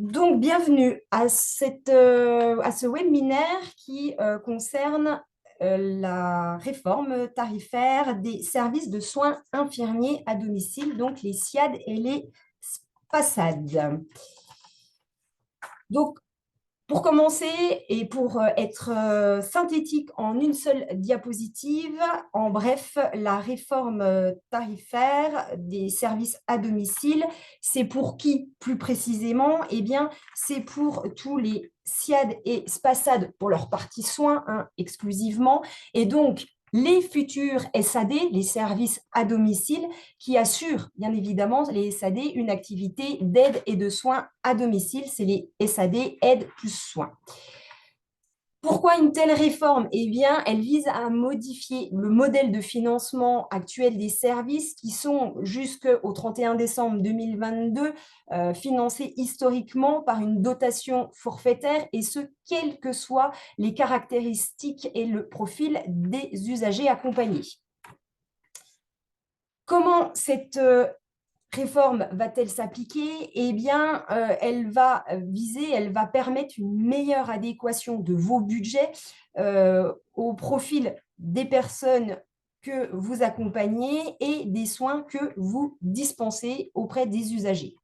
Donc, bienvenue à ce webinaire qui concerne la réforme tarifaire des services de soins infirmiers à domicile, donc les SIAD et les SPASAD. Donc, pour commencer et pour être synthétique en une seule diapositive, en bref, la réforme tarifaire des services à domicile, c'est pour qui plus précisément? Eh bien, c'est pour tous les SIAD et SPASAD pour leur partie soins exclusivement, et donc les futurs SAD, les services à domicile, qui assurent bien évidemment les SAD une activité d'aide et de soins à domicile, c'est les SAD aide plus soins. Pourquoi une telle réforme? Eh bien, elle vise à modifier le modèle de financement actuel des services qui sont jusqu'au 31 décembre 2022 financés historiquement par une dotation forfaitaire, et ce, quelles que soient les caractéristiques et le profil des usagers accompagnés. Comment cette réforme va-t-elle s'appliquer? Eh bien, elle va permettre une meilleure adéquation de vos budgets au profil des personnes que vous accompagnez et des soins que vous dispensez auprès des usagers.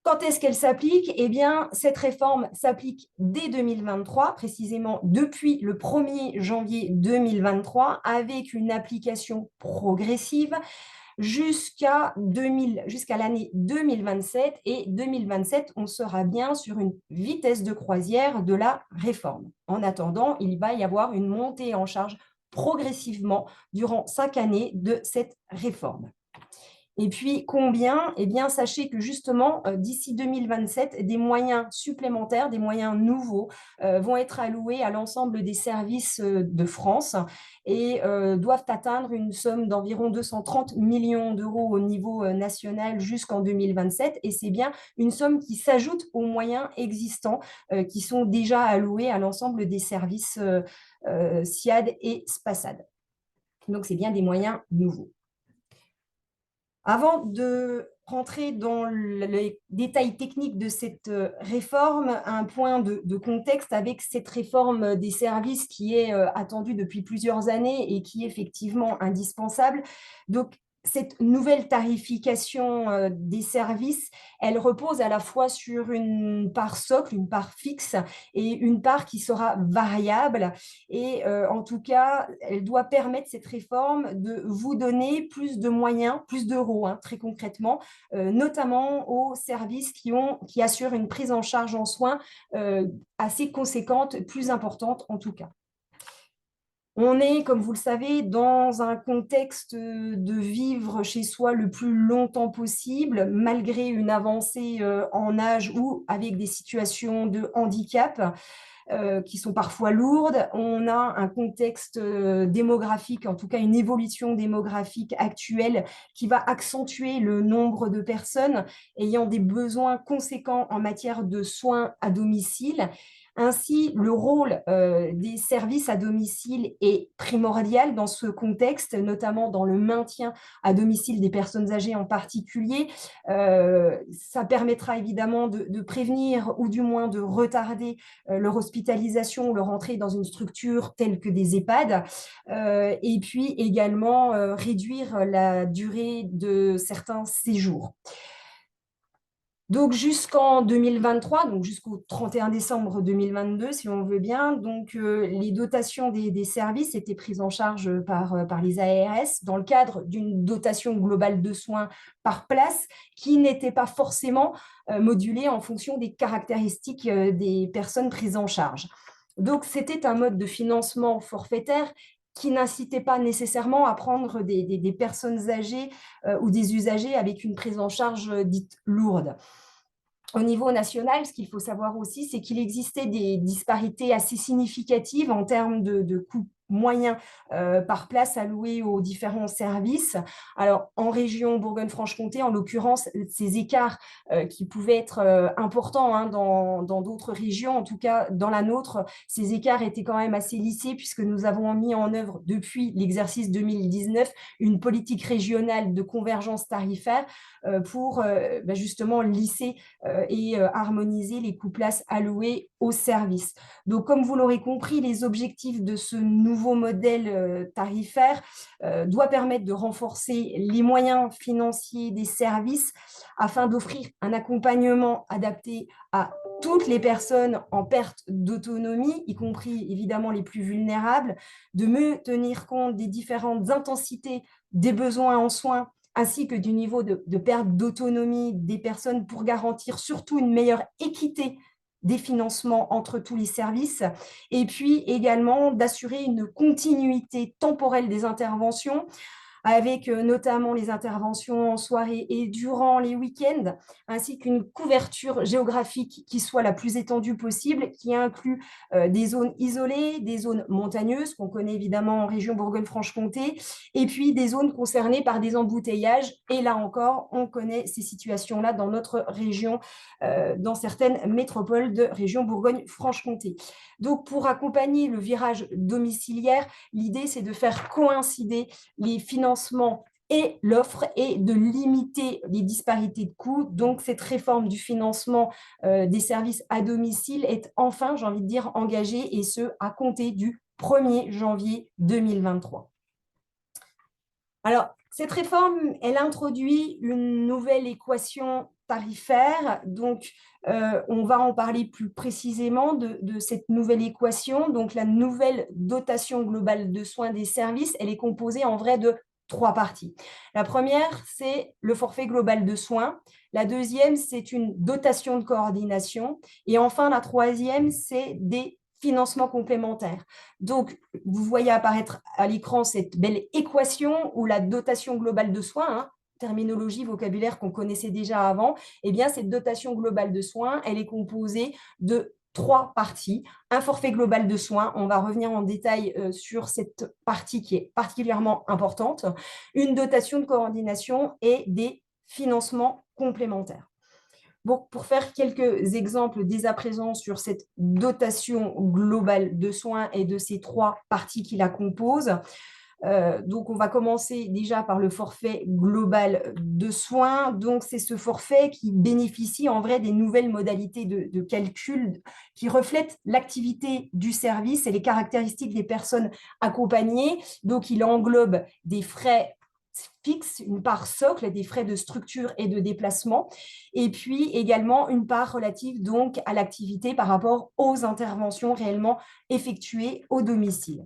Quand est-ce qu'elle s'applique? Eh bien, cette réforme s'applique dès 2023, précisément depuis le 1er janvier 2023, avec une application progressive jusqu'à l'année 2027. Et 2027, on sera bien sur une vitesse de croisière de la réforme. En attendant, il va y avoir une montée en charge progressivement durant 5 années de cette réforme. Et puis, combien? Eh bien, sachez que justement, d'ici 2027, des moyens supplémentaires, des moyens nouveaux vont être alloués à l'ensemble des services de France et doivent atteindre une somme d'environ 230 millions d'euros au niveau national jusqu'en 2027. Et c'est bien une somme qui s'ajoute aux moyens existants qui sont déjà alloués à l'ensemble des services SIAD et SPASAD. Donc, c'est bien des moyens nouveaux. Avant de rentrer dans les détails techniques de cette réforme, un point de contexte avec cette réforme des services qui est attendue depuis plusieurs années et qui est effectivement indispensable. Donc, cette nouvelle tarification des services, elle repose à la fois sur une part socle, une part fixe et une part qui sera variable. Et en tout cas, elle doit permettre, cette réforme, de vous donner plus de moyens, plus d'euros, très concrètement, notamment aux services qui assurent une prise en charge en soins assez conséquente, plus importante en tout cas. On est, comme vous le savez, dans un contexte de vivre chez soi le plus longtemps possible, malgré une avancée en âge ou avec des situations de handicap qui sont parfois lourdes. On a un contexte démographique, en tout cas une évolution démographique actuelle qui va accentuer le nombre de personnes ayant des besoins conséquents en matière de soins à domicile. Ainsi, le rôle des services à domicile est primordial dans ce contexte, notamment dans le maintien à domicile des personnes âgées en particulier. Ça permettra évidemment de prévenir ou du moins de retarder leur hospitalisation, leur entrée dans une structure telle que des EHPAD, et puis également réduire la durée de certains séjours. Donc jusqu'en 2023, donc jusqu'au 31 décembre 2022, si on veut bien, donc les dotations des services étaient prises en charge par les ARS dans le cadre d'une dotation globale de soins par place qui n'était pas forcément modulée en fonction des caractéristiques des personnes prises en charge. Donc c'était un mode de financement forfaitaire qui n'incitait pas nécessairement à prendre des personnes âgées ou des usagers avec une prise en charge dite lourde. Au niveau national, ce qu'il faut savoir aussi, c'est qu'il existait des disparités assez significatives en termes de coûts moyens par place alloués aux différents services. Alors, en région Bourgogne-Franche-Comté, en l'occurrence, ces écarts qui pouvaient être importants hein, dans d'autres régions, en tout cas dans la nôtre, ces écarts étaient quand même assez lissés puisque nous avons mis en œuvre depuis l'exercice 2019 une politique régionale de convergence tarifaire pour justement lisser et harmoniser les coûts-places alloués aux services. Donc, comme vous l'aurez compris, les objectifs de ce nouveau modèle tarifaire doit permettre de renforcer les moyens financiers des services afin d'offrir un accompagnement adapté à toutes les personnes en perte d'autonomie, y compris évidemment les plus vulnérables, de mieux tenir compte des différentes intensités des besoins en soins ainsi que du niveau de perte d'autonomie des personnes pour garantir surtout une meilleure équité des financements entre tous les services, et puis également d'assurer une continuité temporelle des interventions avec notamment les interventions en soirée et durant les week-ends, ainsi qu'une couverture géographique qui soit la plus étendue possible, qui inclut des zones isolées, des zones montagneuses, qu'on connaît évidemment en région Bourgogne-Franche-Comté, et puis des zones concernées par des embouteillages. Et là encore, on connaît ces situations-là dans notre région, dans certaines métropoles de région Bourgogne-Franche-Comté. Donc, pour accompagner le virage domiciliaire, l'idée, c'est de faire coïncider les financements et l'offre et de limiter les disparités de coûts. Donc, cette réforme du financement des services à domicile est enfin, j'ai envie de dire, engagée et ce, à compter du 1er janvier 2023. Alors, cette réforme, elle introduit une nouvelle équation tarifaire. Donc, on va en parler plus précisément de cette nouvelle équation. Donc, la nouvelle dotation globale de soins des services, elle est composée en vrai de 3 parties. La première, c'est le forfait global de soins. La deuxième, c'est une dotation de coordination. Et enfin, la troisième, c'est des financements complémentaires. Donc, vous voyez apparaître à l'écran cette belle équation où la dotation globale de soins, hein, terminologie, vocabulaire qu'on connaissait déjà avant, eh bien, cette dotation globale de soins, elle est composée de 3 parties. Un forfait global de soins, on va revenir en détail sur cette partie qui est particulièrement importante, une dotation de coordination et des financements complémentaires. Bon, pour faire quelques exemples dès à présent sur cette dotation globale de soins et de ces 3 parties qui la composent. Donc, on va commencer déjà par le forfait global de soins. Donc, c'est ce forfait qui bénéficie en vrai des nouvelles modalités de calcul qui reflètent l'activité du service et les caractéristiques des personnes accompagnées. Donc, il englobe des frais fixe, une part socle des frais de structure et de déplacement, et puis également une part relative donc à l'activité par rapport aux interventions réellement effectuées au domicile.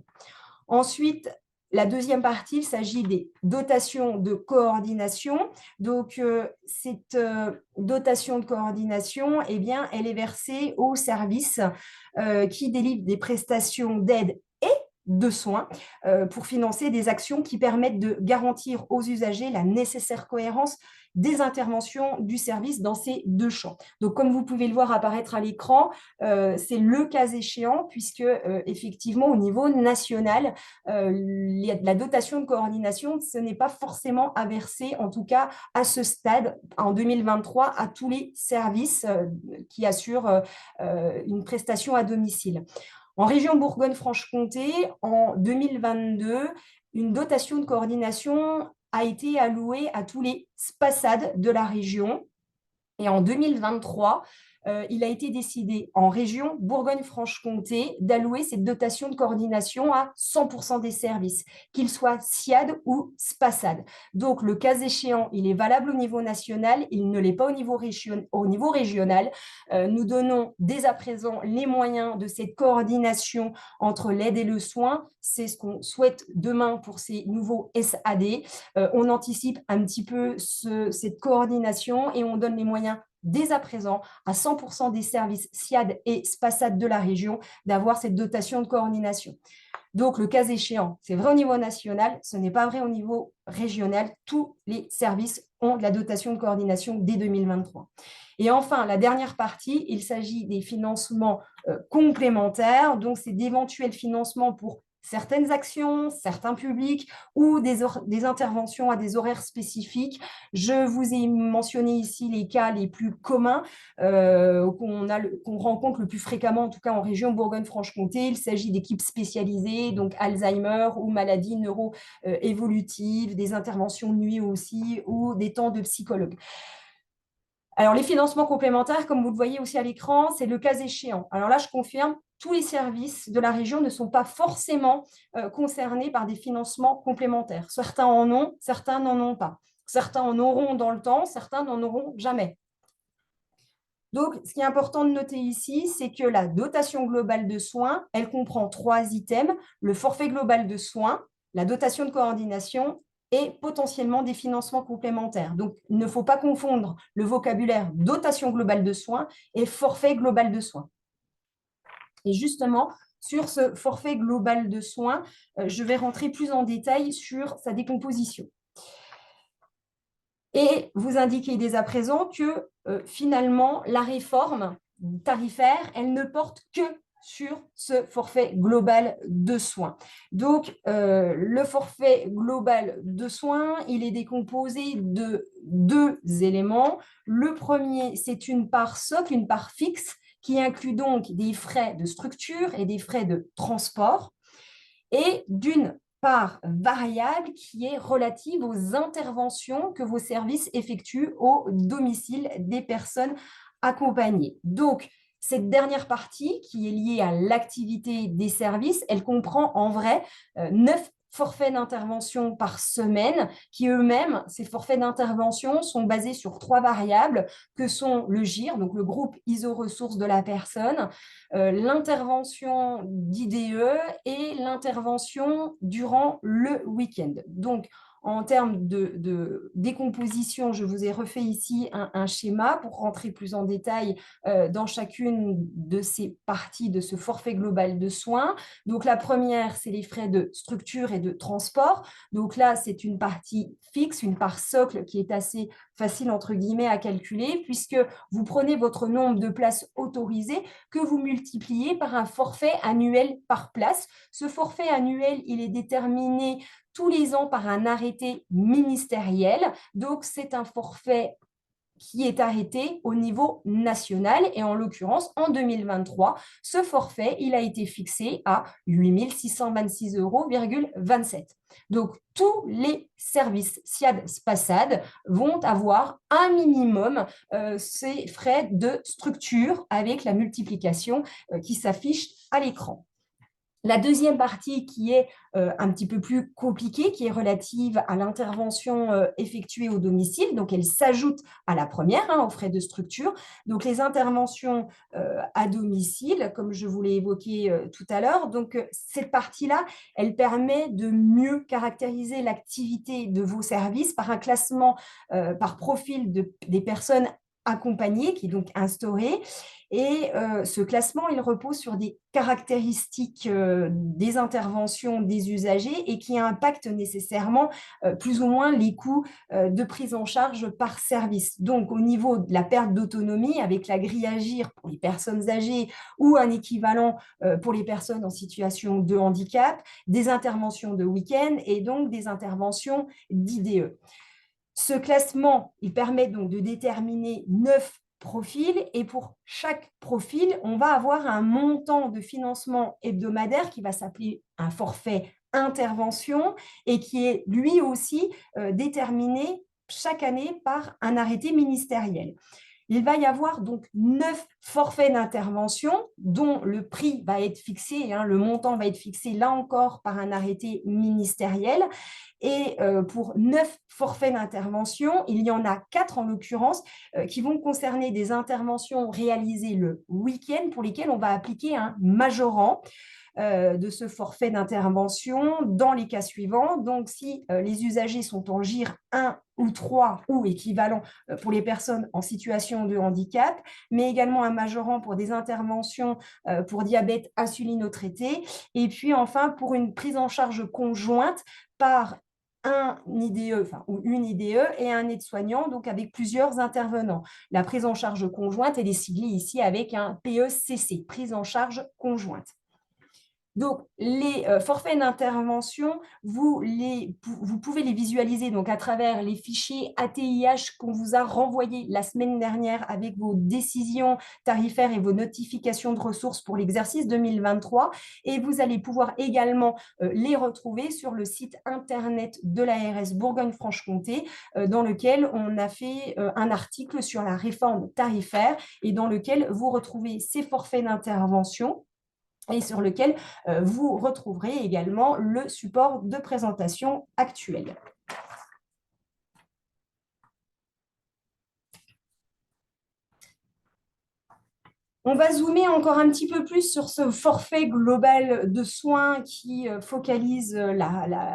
Ensuite, la deuxième partie, il s'agit des dotations de coordination. Donc, cette dotation de coordination, eh bien, elle est versée aux services qui délivrent des prestations d'aide de soins pour financer des actions qui permettent de garantir aux usagers la nécessaire cohérence des interventions du service dans ces 2 champs. Donc, comme vous pouvez le voir apparaître à l'écran, c'est le cas échéant puisque effectivement au niveau national, la dotation de coordination, ce n'est pas forcément à verser, en tout cas à ce stade, en 2023, à tous les services qui assurent une prestation à domicile. En région Bourgogne-Franche-Comté, en 2022, une dotation de coordination a été allouée à tous les SPASAD de la région. Et en 2023, il a été décidé en région Bourgogne-Franche-Comté d'allouer cette dotation de coordination à 100% des services, qu'ils soient SIAD ou SPASAD. Donc, le cas échéant, il est valable au niveau national, il ne l'est pas au niveau régional. Nous donnons dès à présent les moyens de cette coordination entre l'aide et le soin. C'est ce qu'on souhaite demain pour ces nouveaux SAD. On anticipe un petit peu cette coordination et on donne les moyens dès à présent à 100% des services SIAD et SPASAD de la région d'avoir cette dotation de coordination. Donc, le cas échéant, c'est vrai au niveau national, ce n'est pas vrai au niveau régional. Tous les services ont de la dotation de coordination dès 2023. Et enfin, la dernière partie, il s'agit des financements complémentaires. Donc, c'est d'éventuels financements pour certaines actions, certains publics ou des interventions à des horaires spécifiques. Je vous ai mentionné ici les cas les plus communs qu'on rencontre le plus fréquemment, en tout cas en région Bourgogne-Franche-Comté. Il s'agit d'équipes spécialisées, donc Alzheimer ou maladies neuro-évolutives, des interventions de nuit aussi ou des temps de psychologue. Alors, les financements complémentaires, comme vous le voyez aussi à l'écran, c'est le cas échéant. Alors là, je confirme, tous les services de la région ne sont pas forcément concernés par des financements complémentaires. Certains en ont, certains n'en ont pas. Certains en auront dans le temps, certains n'en auront jamais. Donc, ce qui est important de noter ici, c'est que la dotation globale de soins, elle comprend 3 items, le forfait global de soins, la dotation de coordination et potentiellement des financements complémentaires. Donc, il ne faut pas confondre le vocabulaire dotation globale de soins et forfait global de soins. Et justement, sur ce forfait global de soins, je vais rentrer plus en détail sur sa décomposition. Et vous indiquez dès à présent que finalement, la réforme tarifaire, elle ne porte que sur ce forfait global de soins. Donc, le forfait global de soins, il est décomposé de 2 éléments. Le premier, c'est une part socle, une part fixe, qui inclut donc des frais de structure et des frais de transport, et d'une part variable qui est relative aux interventions que vos services effectuent au domicile des personnes accompagnées. Donc, cette dernière partie qui est liée à l'activité des services, elle comprend en vrai 9 forfaits d'intervention par semaine qui eux-mêmes, ces forfaits d'intervention sont basés sur 3 variables que sont le GIR, donc le groupe ISO-ressources de la personne, l'intervention d'IDE et l'intervention durant le week-end. Donc, en termes de décomposition, je vous ai refait ici un schéma pour rentrer plus en détail dans chacune de ces parties de ce forfait global de soins. Donc, la première, c'est les frais de structure et de transport. Donc là, c'est une partie fixe, une part socle qui est assez facile, entre guillemets, à calculer, puisque vous prenez votre nombre de places autorisées que vous multipliez par un forfait annuel par place. Ce forfait annuel, il est déterminé tous les ans par un arrêté ministériel. Donc, c'est un forfait qui est arrêté au niveau national. Et en l'occurrence, en 2023, ce forfait, il a été fixé à 8 626,27 €. Donc, tous les services SIAD-SPASAD vont avoir un minimum ces frais de structure avec la multiplication qui s'affiche à l'écran. La deuxième partie qui est un petit peu plus compliquée, qui est relative à l'intervention effectuée au domicile, donc elle s'ajoute à la première, aux frais de structure. Donc les interventions à domicile, comme je vous l'ai évoqué tout à l'heure, donc cette partie-là, elle permet de mieux caractériser l'activité de vos services par un classement par profil des personnes accompagnées, qui est donc instauré. Et ce classement, il repose sur des caractéristiques des interventions des usagers et qui impactent nécessairement plus ou moins les coûts de prise en charge par service. Donc, au niveau de la perte d'autonomie, avec la grille Agir pour les personnes âgées ou un équivalent pour les personnes en situation de handicap, des interventions de week-end et donc des interventions d'IDE. Ce classement, il permet donc de déterminer 9 profils et pour chaque profil, on va avoir un montant de financement hebdomadaire qui va s'appeler un forfait intervention et qui est lui aussi déterminé chaque année par un arrêté ministériel. Il va y avoir donc 9 forfaits d'intervention dont le prix va être fixé, le montant va être fixé là encore par un arrêté ministériel. Et pour 9 forfaits d'intervention, il y en a 4 en l'occurrence qui vont concerner des interventions réalisées le week-end pour lesquelles on va appliquer un majorant de ce forfait d'intervention dans les cas suivants. Donc, si les usagers sont en GIR 1 ou 3 ou équivalent pour les personnes en situation de handicap, mais également un majorant pour des interventions pour diabète insulino-traité, et puis enfin pour une prise en charge conjointe par un IDE, ou une IDE et un aide-soignant, donc avec plusieurs intervenants. La prise en charge conjointe, elle est siglée ici avec un PECC, prise en charge conjointe. Donc, les forfaits d'intervention, vous pouvez les visualiser donc, à travers les fichiers ATIH qu'on vous a renvoyés la semaine dernière avec vos décisions tarifaires et vos notifications de ressources pour l'exercice 2023. Et vous allez pouvoir également les retrouver sur le site internet de l'ARS Bourgogne-Franche-Comté, dans lequel on a fait un article sur la réforme tarifaire et dans lequel vous retrouvez ces forfaits d'intervention et sur lequel vous retrouverez également le support de présentation actuel. On va zoomer encore un petit peu plus sur ce forfait global de soins qui focalise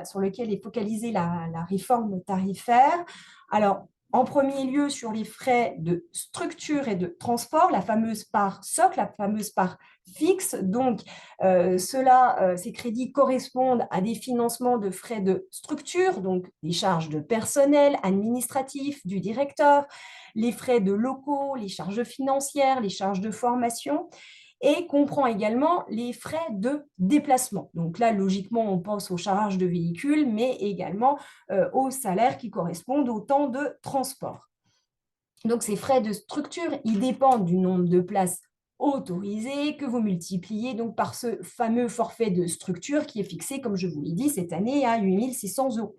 sur lequel est focalisée la réforme tarifaire. Alors, en premier lieu, sur les frais de structure et de transport, la fameuse part socle, la fameuse part fixe. Donc, ces crédits correspondent à des financements de frais de structure, donc des charges de personnel, administratif, du directeur, les frais de locaux, les charges financières, les charges de formation, et comprend également les frais de déplacement. Donc là, logiquement, on pense aux charges de véhicules, mais également aux salaires qui correspondent au temps de transport. Donc ces frais de structure, ils dépendent du nombre de places autorisées que vous multipliez donc par ce fameux forfait de structure qui est fixé, comme je vous l'ai dit, cette année à 8 600 €.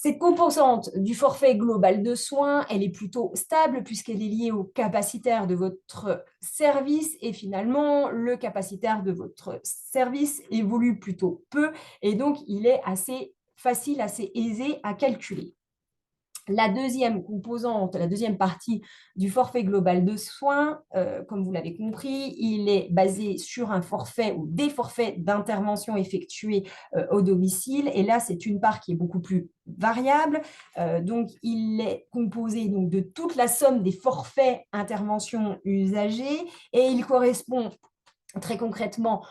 Cette composante du forfait global de soins, elle est plutôt stable puisqu'elle est liée au capacitaire de votre service et finalement, le capacitaire de votre service évolue plutôt peu et donc il est assez facile, assez aisé à calculer. La deuxième composante, la deuxième partie du forfait global de soins, comme vous l'avez compris, il est basé sur un forfait ou des forfaits d'intervention effectués au domicile. Et là, c'est une part qui est beaucoup plus variable. Donc, il est composé donc, de toute la somme des forfaits intervention usagés et il correspond très concrètement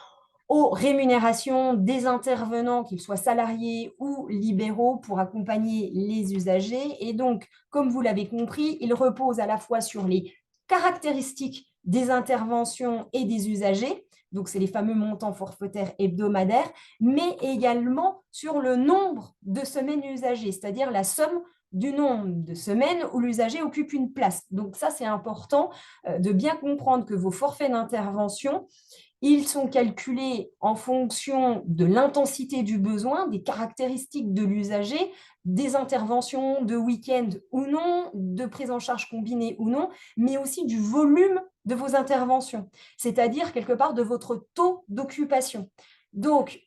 aux rémunérations des intervenants, qu'ils soient salariés ou libéraux, pour accompagner les usagers. Et donc, comme vous l'avez compris, il repose à la fois sur les caractéristiques des interventions et des usagers, donc c'est les fameux montants forfaitaires hebdomadaires, mais également sur le nombre de semaines usagées, c'est-à-dire la somme du nombre de semaines où l'usager occupe une place. Donc ça, c'est important de bien comprendre que vos forfaits d'intervention, ils sont calculés en fonction de l'intensité du besoin, des caractéristiques de l'usager, des interventions de week-end ou non, de prise en charge combinée ou non, mais aussi du volume de vos interventions, c'est-à-dire quelque part de votre taux d'occupation. Donc,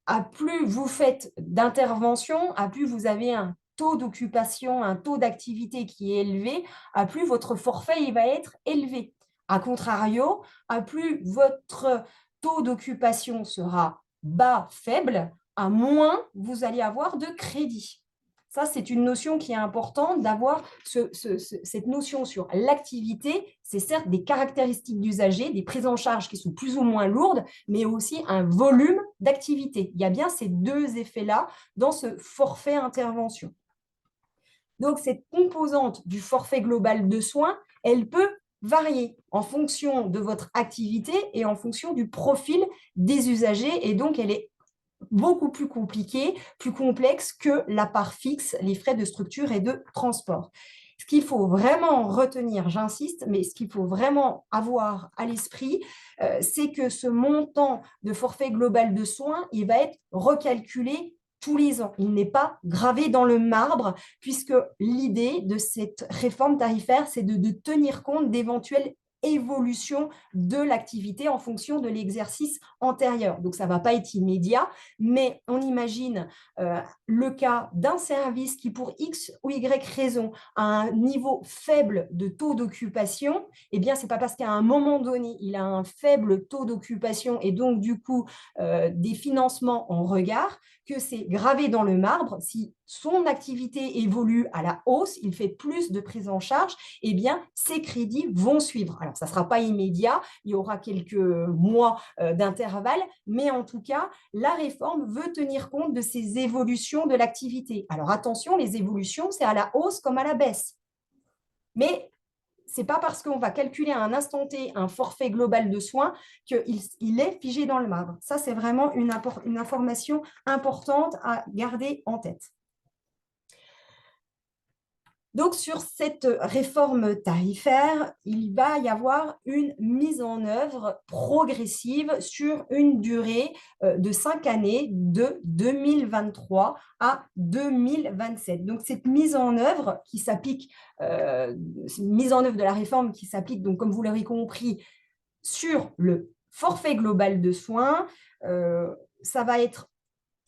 à plus vous faites d'interventions, à plus vous avez un taux d'occupation, un taux d'activité qui est élevé, à plus votre forfait il va être élevé. A contrario, à plus votre taux d'occupation sera bas, faible, à moins vous allez avoir de crédit. Ça, c'est une notion qui est importante d'avoir cette notion sur l'activité. C'est certes des caractéristiques d'usager, des prises en charge qui sont plus ou moins lourdes, mais aussi un volume d'activité. Il y a bien ces deux effets-là dans ce forfait intervention. Donc, cette composante du forfait global de soins, elle peut varier en fonction de votre activité et en fonction du profil des usagers. Et donc, elle est beaucoup plus compliquée, plus complexe que la part fixe, les frais de structure et de transport. Ce qu'il faut vraiment retenir, j'insiste, mais ce qu'il faut vraiment avoir à l'esprit, c'est que ce montant de forfait global de soins, il va être recalculé tous les ans. Il n'est pas gravé dans le marbre, puisque l'idée de cette réforme tarifaire, c'est de tenir compte d'éventuelles évolution de l'activité en fonction de l'exercice antérieur. Donc, ça ne va pas être immédiat, mais on imagine le cas d'un service qui, pour X ou Y raison, a un niveau faible de taux d'occupation. Eh bien, ce n'est pas parce qu'à un moment donné, il a un faible taux d'occupation et donc, du coup, des financements en regard, que c'est gravé dans le marbre. Si son activité évolue à la hausse, il fait plus de prise en charge, eh bien, ces crédits vont suivre. Alors, ça ne sera pas immédiat, il y aura quelques mois d'intervalle, mais en tout cas, la réforme veut tenir compte de ces évolutions de l'activité. Alors, attention, les évolutions, c'est à la hausse comme à la baisse. Mais c'est pas parce qu'on va calculer à un instant T un forfait global de soins qu'il est figé dans le marbre. Ça, c'est vraiment une information importante à garder en tête. Donc, sur cette réforme tarifaire, il va y avoir une mise en œuvre progressive sur une durée de 5 années, de 2023 à 2027. Donc, cette mise en œuvre qui s'applique, mise en œuvre de la réforme qui s'applique, donc, comme vous l'aurez compris, sur le forfait global de soins, ça va être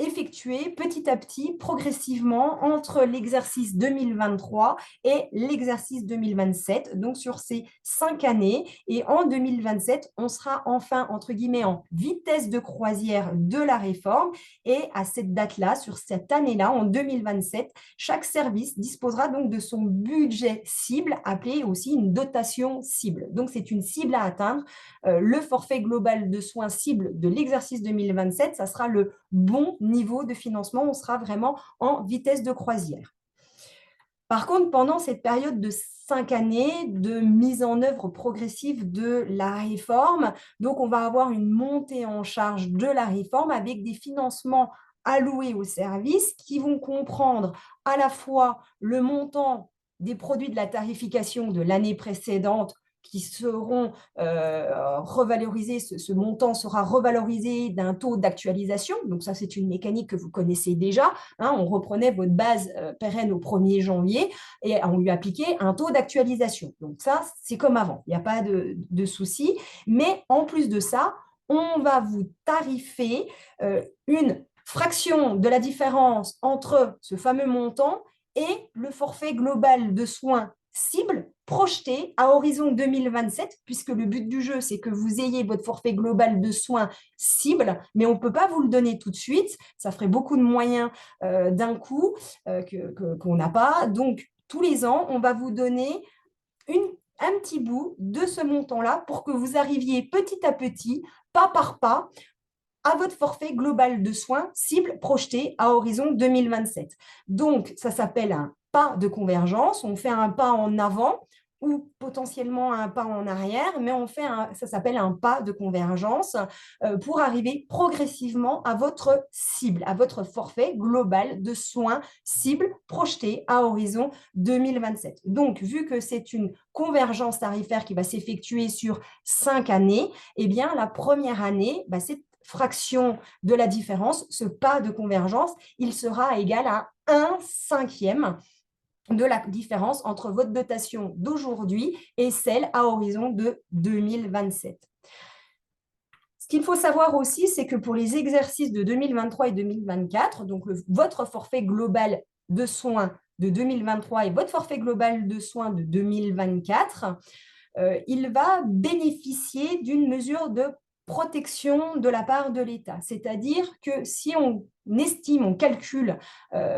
effectué petit à petit, progressivement, entre l'exercice 2023 et l'exercice 2027, donc sur ces 5 années. Et en 2027, on sera enfin, entre guillemets, en vitesse de croisière de la réforme. Et à cette date-là, sur cette année-là, en 2027, chaque service disposera donc de son budget cible, appelé aussi une dotation cible. Donc, c'est une cible à atteindre. Le forfait global de soins cible de l'exercice 2027, ça sera le bon niveau de financement, on sera vraiment en vitesse de croisière. Par contre, pendant cette période de 5 années de mise en œuvre progressive de la réforme, donc on va avoir une montée en charge de la réforme avec des financements alloués aux services qui vont comprendre à la fois le montant des produits de la tarification de l'année précédente qui seront revalorisés, ce montant sera revalorisé d'un taux d'actualisation. Donc ça, c'est une mécanique que vous connaissez déjà. Hein, on reprenait votre base pérenne au 1er janvier et on lui appliquait un taux d'actualisation. Donc ça, c'est comme avant, il n'y a pas de souci. Mais en plus de ça, on va vous tarifer une fraction de la différence entre ce fameux montant et le forfait global de soins cible projeté à horizon 2027, puisque le but du jeu, c'est que vous ayez votre forfait global de soins cible, mais on ne peut pas vous le donner tout de suite. Ça ferait beaucoup de moyens d'un coup qu'on n'a pas. Donc, tous les ans, on va vous donner un petit bout de ce montant-là pour que vous arriviez petit à petit, pas par pas, à votre forfait global de soins cible projeté à horizon 2027. Donc, ça s'appelle un pas de convergence. On fait un pas en avant ou potentiellement un pas en arrière, mais ça s'appelle un pas de convergence pour arriver progressivement à votre cible, à votre forfait global de soins cible projeté à horizon 2027. Donc, vu que c'est une convergence tarifaire qui va s'effectuer sur 5 années, eh bien, la première année, c'est fraction de la différence, ce pas de convergence, il sera égal à 1/5 de la différence entre votre dotation d'aujourd'hui et celle à horizon de 2027. Ce qu'il faut savoir aussi, c'est que pour les exercices de 2023 et 2024, donc votre forfait global de soins de 2023 et votre forfait global de soins de 2024, il va bénéficier d'une mesure de protection de la part de l'État. C'est-à-dire que si on estime, on calcule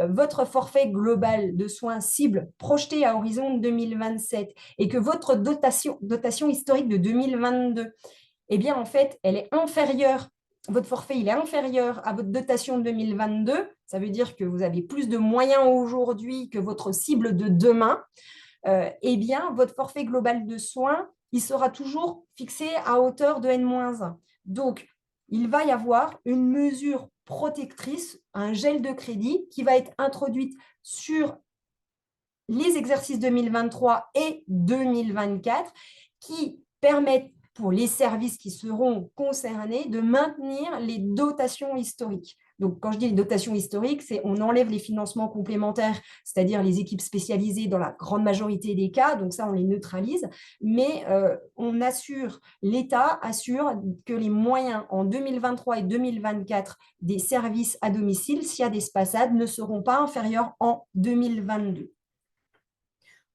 votre forfait global de soins cible projeté à horizon 2027 et que votre dotation historique de 2022, eh bien, en fait, elle est inférieure, votre forfait, il est inférieur à votre dotation de 2022, ça veut dire que vous avez plus de moyens aujourd'hui que votre cible de demain, eh bien, votre forfait global de soins, il sera toujours fixé à hauteur de N-1. Donc, il va y avoir une mesure protectrice, un gel de crédit qui va être introduite sur les exercices 2023 et 2024 qui permettent pour les services qui seront concernés de maintenir les dotations historiques. Donc, quand je dis les dotations historiques, c'est on enlève les financements complémentaires, c'est-à-dire les équipes spécialisées dans la grande majorité des cas, donc ça, on les neutralise, mais on assure, l'État assure que les moyens en 2023 et 2024 des services à domicile, s'il y a des SPASAD, ne seront pas inférieurs en 2022.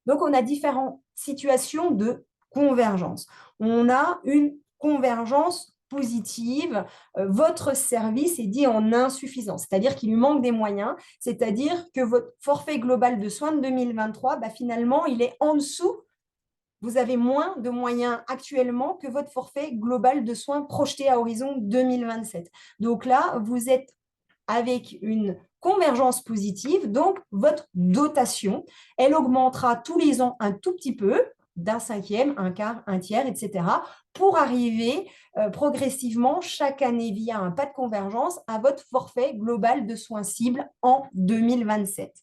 Donc, on a différentes situations de convergence. On a une convergence positive. Votre service est dit en insuffisance, c'est-à-dire qu'il lui manque des moyens, c'est-à-dire que votre forfait global de soins de 2023, finalement, il est en dessous. Vous avez moins de moyens actuellement que votre forfait global de soins projeté à horizon 2027. Donc là, vous êtes avec une convergence positive, donc votre dotation, elle augmentera tous les ans un tout petit peu, d'un cinquième, un quart, un tiers, etc., pour arriver progressivement chaque année via un pas de convergence à votre forfait global de soins cibles en 2027.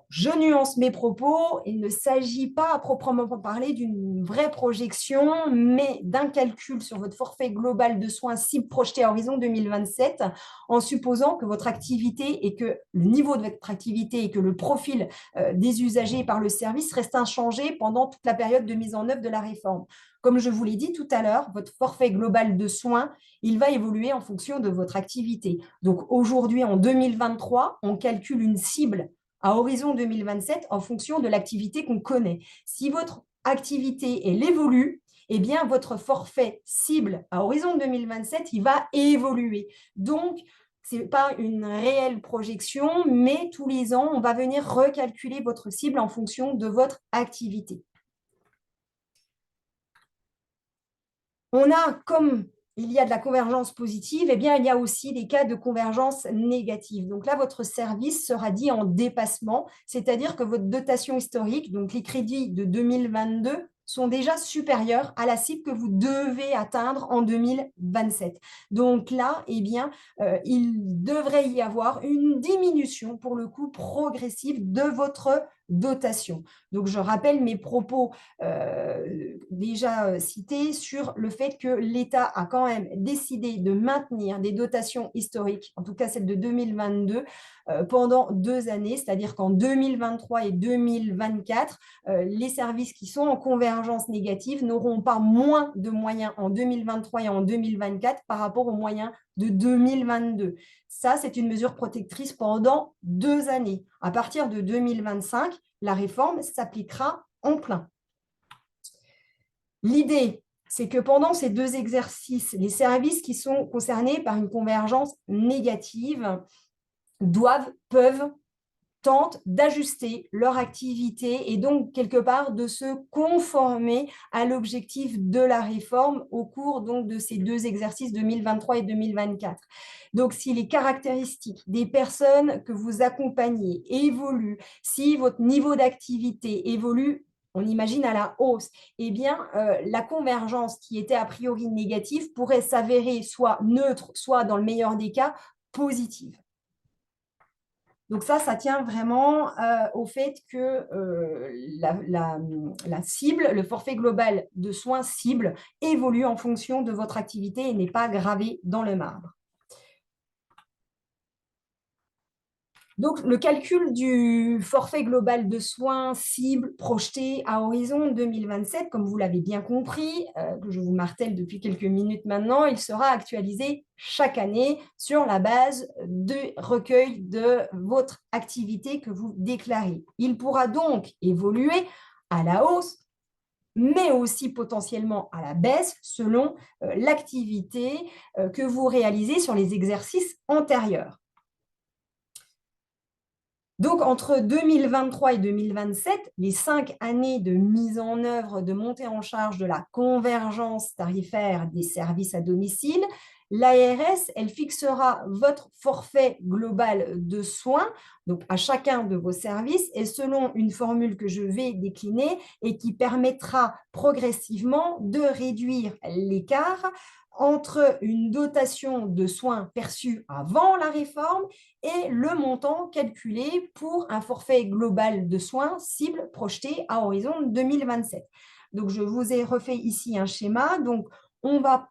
Je nuance mes propos, il ne s'agit pas à proprement parler d'une vraie projection, mais d'un calcul sur votre forfait global de soins cibles projeté à horizon 2027, en supposant que votre activité et que le niveau de votre activité et que le profil des usagers par le service restent inchangés pendant toute la période de mise en œuvre de la réforme. Comme je vous l'ai dit tout à l'heure, votre forfait global de soins, il va évoluer en fonction de votre activité. Donc aujourd'hui, en 2023, on calcule une cible à horizon 2027 en fonction de l'activité qu'on connaît. Si votre activité, elle évolue, eh bien, votre forfait cible à horizon 2027, il va évoluer. Donc, ce n'est pas une réelle projection, mais tous les ans, on va venir recalculer votre cible en fonction de votre activité. On a, comme il y a de la convergence positive, eh bien, il y a aussi des cas de convergence négative. Donc là, votre service sera dit en dépassement, c'est-à-dire que votre dotation historique, donc les crédits de 2022, sont déjà supérieurs à la cible que vous devez atteindre en 2027. Donc là, eh bien, il devrait y avoir une diminution, pour le coup, progressive de votre dotation. Donc, je rappelle mes propos déjà cités sur le fait que l'État a quand même décidé de maintenir des dotations historiques, en tout cas celle de 2022, pendant 2 années, c'est-à-dire qu'en 2023 et 2024, les services qui sont en convergence négative n'auront pas moins de moyens en 2023 et en 2024 par rapport aux moyens de 2022. Ça, c'est une mesure protectrice pendant 2 années. À partir de 2025, la réforme s'appliquera en plein. L'idée, c'est que pendant ces 2 exercices, les services qui sont concernés par une convergence négative peuvent, tentent d'ajuster leur activité et donc quelque part de se conformer à l'objectif de la réforme au cours donc de ces 2 exercices 2023 et 2024. Donc, si les caractéristiques des personnes que vous accompagnez évoluent, si votre niveau d'activité évolue, on imagine à la hausse, eh bien, la convergence qui était a priori négative pourrait s'avérer soit neutre, soit dans le meilleur des cas, positive. Donc ça tient vraiment au fait que la cible, le forfait global de soins cible évolue en fonction de votre activité et n'est pas gravé dans le marbre. Donc, le calcul du forfait global de soins cible projeté à horizon 2027, comme vous l'avez bien compris, que je vous martèle depuis quelques minutes maintenant, il sera actualisé chaque année sur la base de recueil de votre activité que vous déclarez. Il pourra donc évoluer à la hausse, mais aussi potentiellement à la baisse selon l'activité que vous réalisez sur les exercices antérieurs. Donc, entre 2023 et 2027, les 5 années de mise en œuvre, de montée en charge de la convergence tarifaire des services à domicile, l'ARS, elle fixera votre forfait global de soins, donc à chacun de vos services, et selon une formule que je vais décliner et qui permettra progressivement de réduire l'écart entre une dotation de soins perçue avant la réforme et le montant calculé pour un forfait global de soins cible projeté à horizon 2027. Donc, je vous ai refait ici un schéma. Donc, on va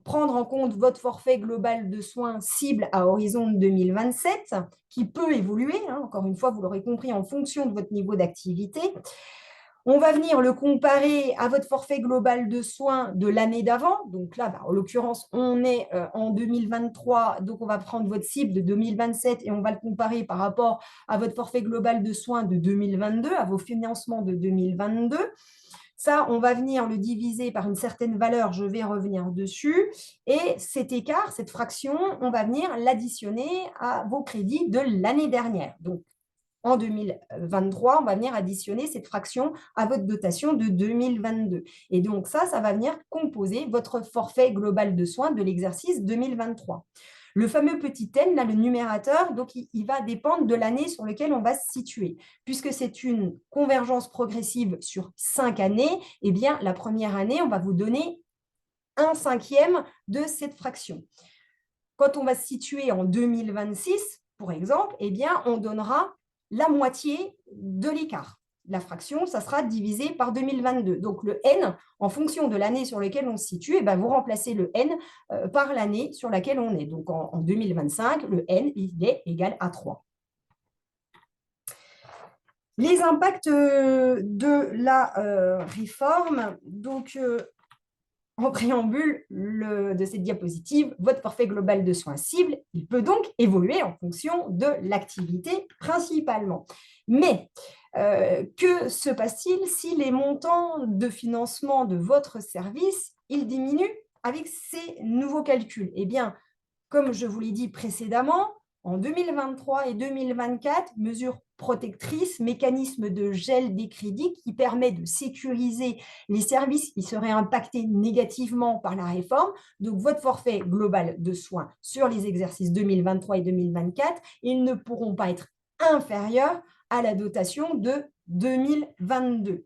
prendre en compte votre forfait global de soins cible à horizon 2027, qui peut évoluer, encore une fois, vous l'aurez compris, en fonction de votre niveau d'activité. On va venir le comparer à votre forfait global de soins de l'année d'avant. Donc là, en l'occurrence, on est en 2023, donc on va prendre votre cible de 2027 et on va le comparer par rapport à votre forfait global de soins de 2022, à vos financements de 2022. Ça, on va venir le diviser par une certaine valeur, je vais revenir dessus. Et cet écart, cette fraction, on va venir l'additionner à vos crédits de l'année dernière. Donc, en 2023, on va venir additionner cette fraction à votre dotation de 2022. Et donc ça va venir composer votre forfait global de soins de l'exercice 2023. Le fameux petit n, là, le numérateur, donc il va dépendre de l'année sur laquelle on va se situer. Puisque c'est une convergence progressive sur 5 années, eh bien, la première année, on va vous donner 1/5 de cette fraction. Quand on va se situer en 2026, pour exemple, eh bien, on donnera la moitié de l'écart. La fraction, ça sera divisé par 2022. Donc, le n, en fonction de l'année sur laquelle on se situe, eh bien, vous remplacez le n par l'année sur laquelle on est. Donc, en 2025, le n, il est égal à 3. Les impacts de la réforme, donc en préambule de cette diapositive, votre forfait global de soins cible, il peut donc évoluer en fonction de l'activité principalement. Mais que se passe-t-il si les montants de financement de votre service, ils diminuent avec ces nouveaux calculs? Eh bien, comme je vous l'ai dit précédemment, en 2023 et 2024, mesures protectrices, mécanisme de gel des crédits qui permet de sécuriser les services qui seraient impactés négativement par la réforme. Donc, votre forfait global de soins sur les exercices 2023 et 2024, ils ne pourront pas être inférieurs à la dotation de 2022.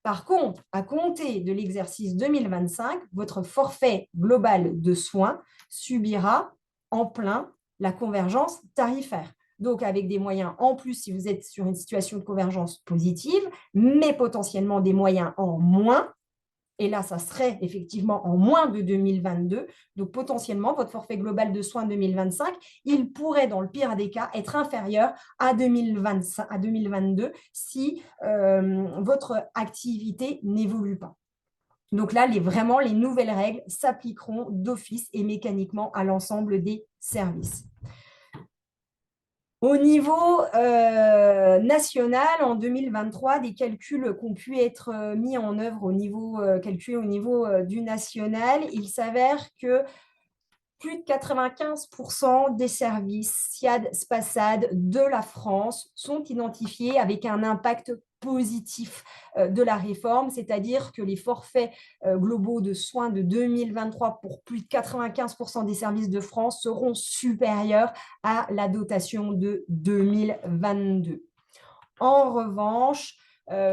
Par contre, à compter de l'exercice 2025, votre forfait global de soins subira en plein la convergence tarifaire. Donc, avec des moyens en plus si vous êtes sur une situation de convergence positive, mais potentiellement des moyens en moins. Et là, ça serait effectivement en moins de 2022. Donc, potentiellement, votre forfait global de soins 2025, il pourrait, dans le pire des cas, être inférieur à 2022 si votre activité n'évolue pas. Donc là, vraiment, les nouvelles règles s'appliqueront d'office et mécaniquement à l'ensemble des services. Au niveau national, en 2023, des calculs qui ont pu être mis en œuvre calculés au niveau du national, il s'avère que plus de 95% des services SIAD, SPASAD de la France sont identifiés avec un impact positif de la réforme, c'est-à-dire que les forfaits globaux de soins de 2023 pour plus de 95% des services de France seront supérieurs à la dotation de 2022. En revanche,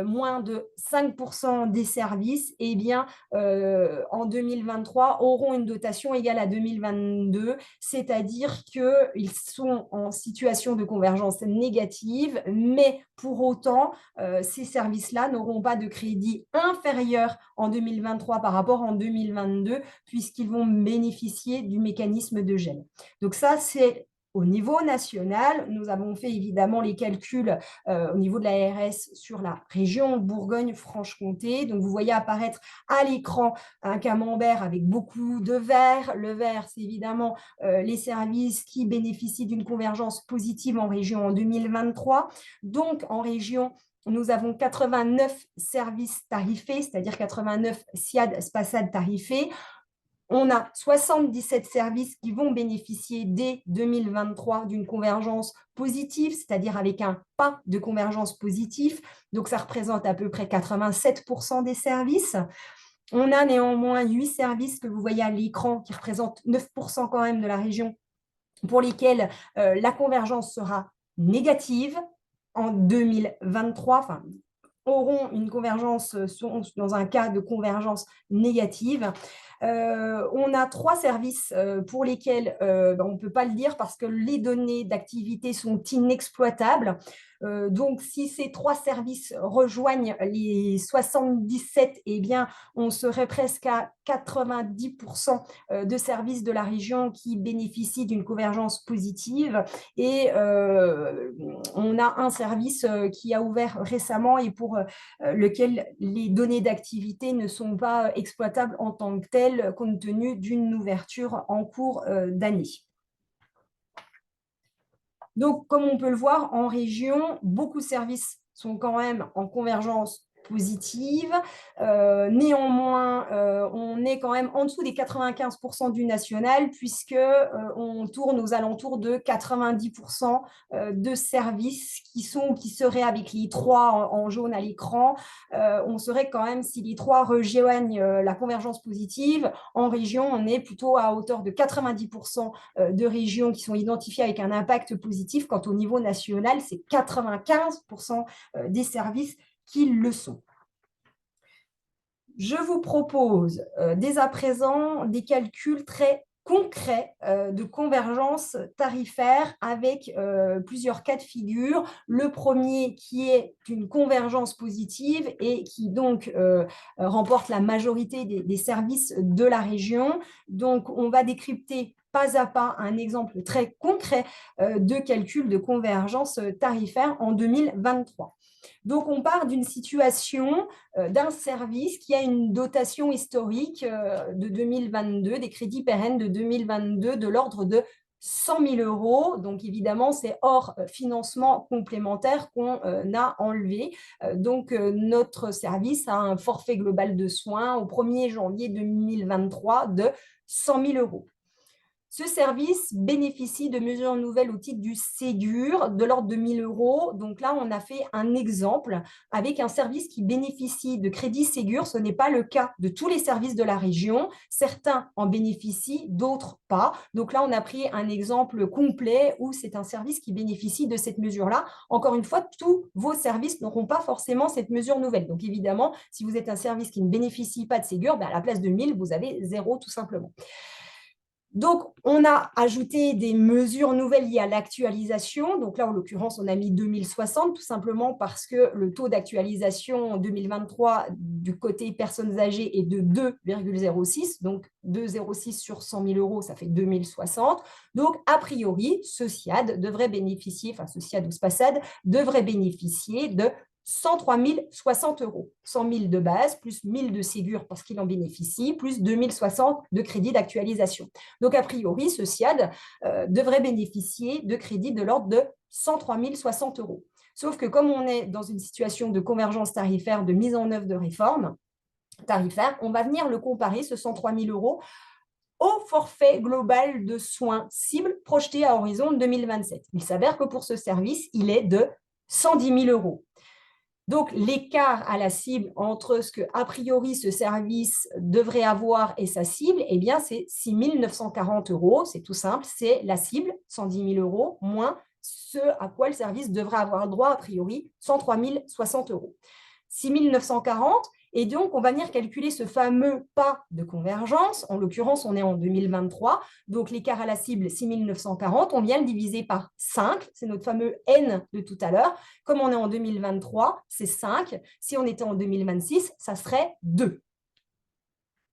moins de 5% des services, eh bien, en 2023, auront une dotation égale à 2022, c'est-à-dire qu'ils sont en situation de convergence négative, mais pour autant, ces services-là n'auront pas de crédit inférieur en 2023 par rapport en 2022, puisqu'ils vont bénéficier du mécanisme de gel. Donc ça, c'est au niveau national. Nous avons fait évidemment les calculs au niveau de l'ARS sur la région Bourgogne-Franche-Comté. Donc, vous voyez apparaître à l'écran un camembert avec beaucoup de vert. Le vert, c'est évidemment les services qui bénéficient d'une convergence positive en région en 2023. Donc, en région, nous avons 89 services tarifés, c'est-à-dire 89 SIAD, SPASAD tarifés. On a 77 services qui vont bénéficier dès 2023 d'une convergence positive, c'est-à-dire avec un pas de convergence positive. Donc, ça représente à peu près 87% des services. On a néanmoins 8 services que vous voyez à l'écran qui représentent 9% quand même de la région pour lesquels la convergence sera négative en 2023, enfin, auront une convergence, sont dans un cas de convergence négative. On a 3 services pour lesquels on ne peut pas le dire parce que les données d'activité sont inexploitables. Donc, si ces 3 services rejoignent les 77, eh bien, on serait presque à 90% de services de la région qui bénéficient d'une convergence positive. Et on a un service qui a ouvert récemment et pour lequel les données d'activité ne sont pas exploitables en tant que telles, compte tenu d'une ouverture en cours d'année. Donc, comme on peut le voir, en région, beaucoup de services sont quand même en convergence positive. Néanmoins, on est quand même en dessous des 95% du national, puisqu'on tourne aux alentours de 90% de services qui seraient avec les 3 en jaune à l'écran. On serait quand même, si les 3 rejoignent la convergence positive, en région, on est plutôt à hauteur de 90% de régions qui sont identifiées avec un impact positif, quand au niveau national, c'est 95% des services qui le sont. Je vous propose dès à présent des calculs très concrets de convergence tarifaire avec plusieurs cas de figure. Le premier qui est une convergence positive et qui donc remporte la majorité des services de la région. Donc, on va décrypter pas à pas un exemple très concret de calcul de convergence tarifaire en 2023. Donc, on part d'une situation d'un service qui a une dotation historique de 2022, des crédits pérennes de 2022 de l'ordre de 100 000 euros. Donc, évidemment, c'est hors financement complémentaire qu'on a enlevé. Donc, notre service a un forfait global de soins au 1er janvier 2023 de 100 000 euros. Ce service bénéficie de mesures nouvelles au titre du Ségur de l'ordre de 1 000 euros. Donc là, on a fait un exemple avec un service qui bénéficie de crédits Ségur. Ce n'est pas le cas de tous les services de la région. Certains en bénéficient, d'autres pas. Donc là, on a pris un exemple complet où c'est un service qui bénéficie de cette mesure-là. Encore une fois, tous vos services n'auront pas forcément cette mesure nouvelle. Donc évidemment, si vous êtes un service qui ne bénéficie pas de Ségur, à la place de 1 000, vous avez 0 tout simplement. Donc, on a ajouté des mesures nouvelles liées à l'actualisation. Donc là, en l'occurrence, on a mis 2060, tout simplement parce que le taux d'actualisation en 2023 du côté personnes âgées est de 2,06. Donc, 2,06 sur 100 000 euros, ça fait 2060. Donc, a priori, ce SSIAD devrait bénéficier, enfin, ce SSIAD ou SPASAD devrait bénéficier de 103 060 euros. 100 000 de base, plus 1 000 de Ségur parce qu'il en bénéficie, plus 2 060 de crédit d'actualisation. Donc, a priori, ce SSIAD devrait bénéficier de crédits de l'ordre de 103 060 euros. Sauf que comme on est dans une situation de convergence tarifaire, de mise en œuvre de réforme tarifaire, on va venir le comparer, ce 103 000 euros, au forfait global de soins cible projeté à horizon 2027. Il s'avère que pour ce service, il est de 110 000 euros. Donc, l'écart à la cible entre ce que, a priori, ce service devrait avoir et sa cible, eh bien, c'est 6 940 euros. C'est tout simple, c'est la cible, 110 000 euros, moins ce à quoi le service devrait avoir droit, a priori, 103 060 euros. 6 940. Et donc, on va venir calculer ce fameux pas de convergence. En l'occurrence, on est en 2023. Donc, l'écart à la cible, 6 940, on vient le diviser par 5. C'est notre fameux N de tout à l'heure. Comme on est en 2023, c'est 5. Si on était en 2026, ça serait 2.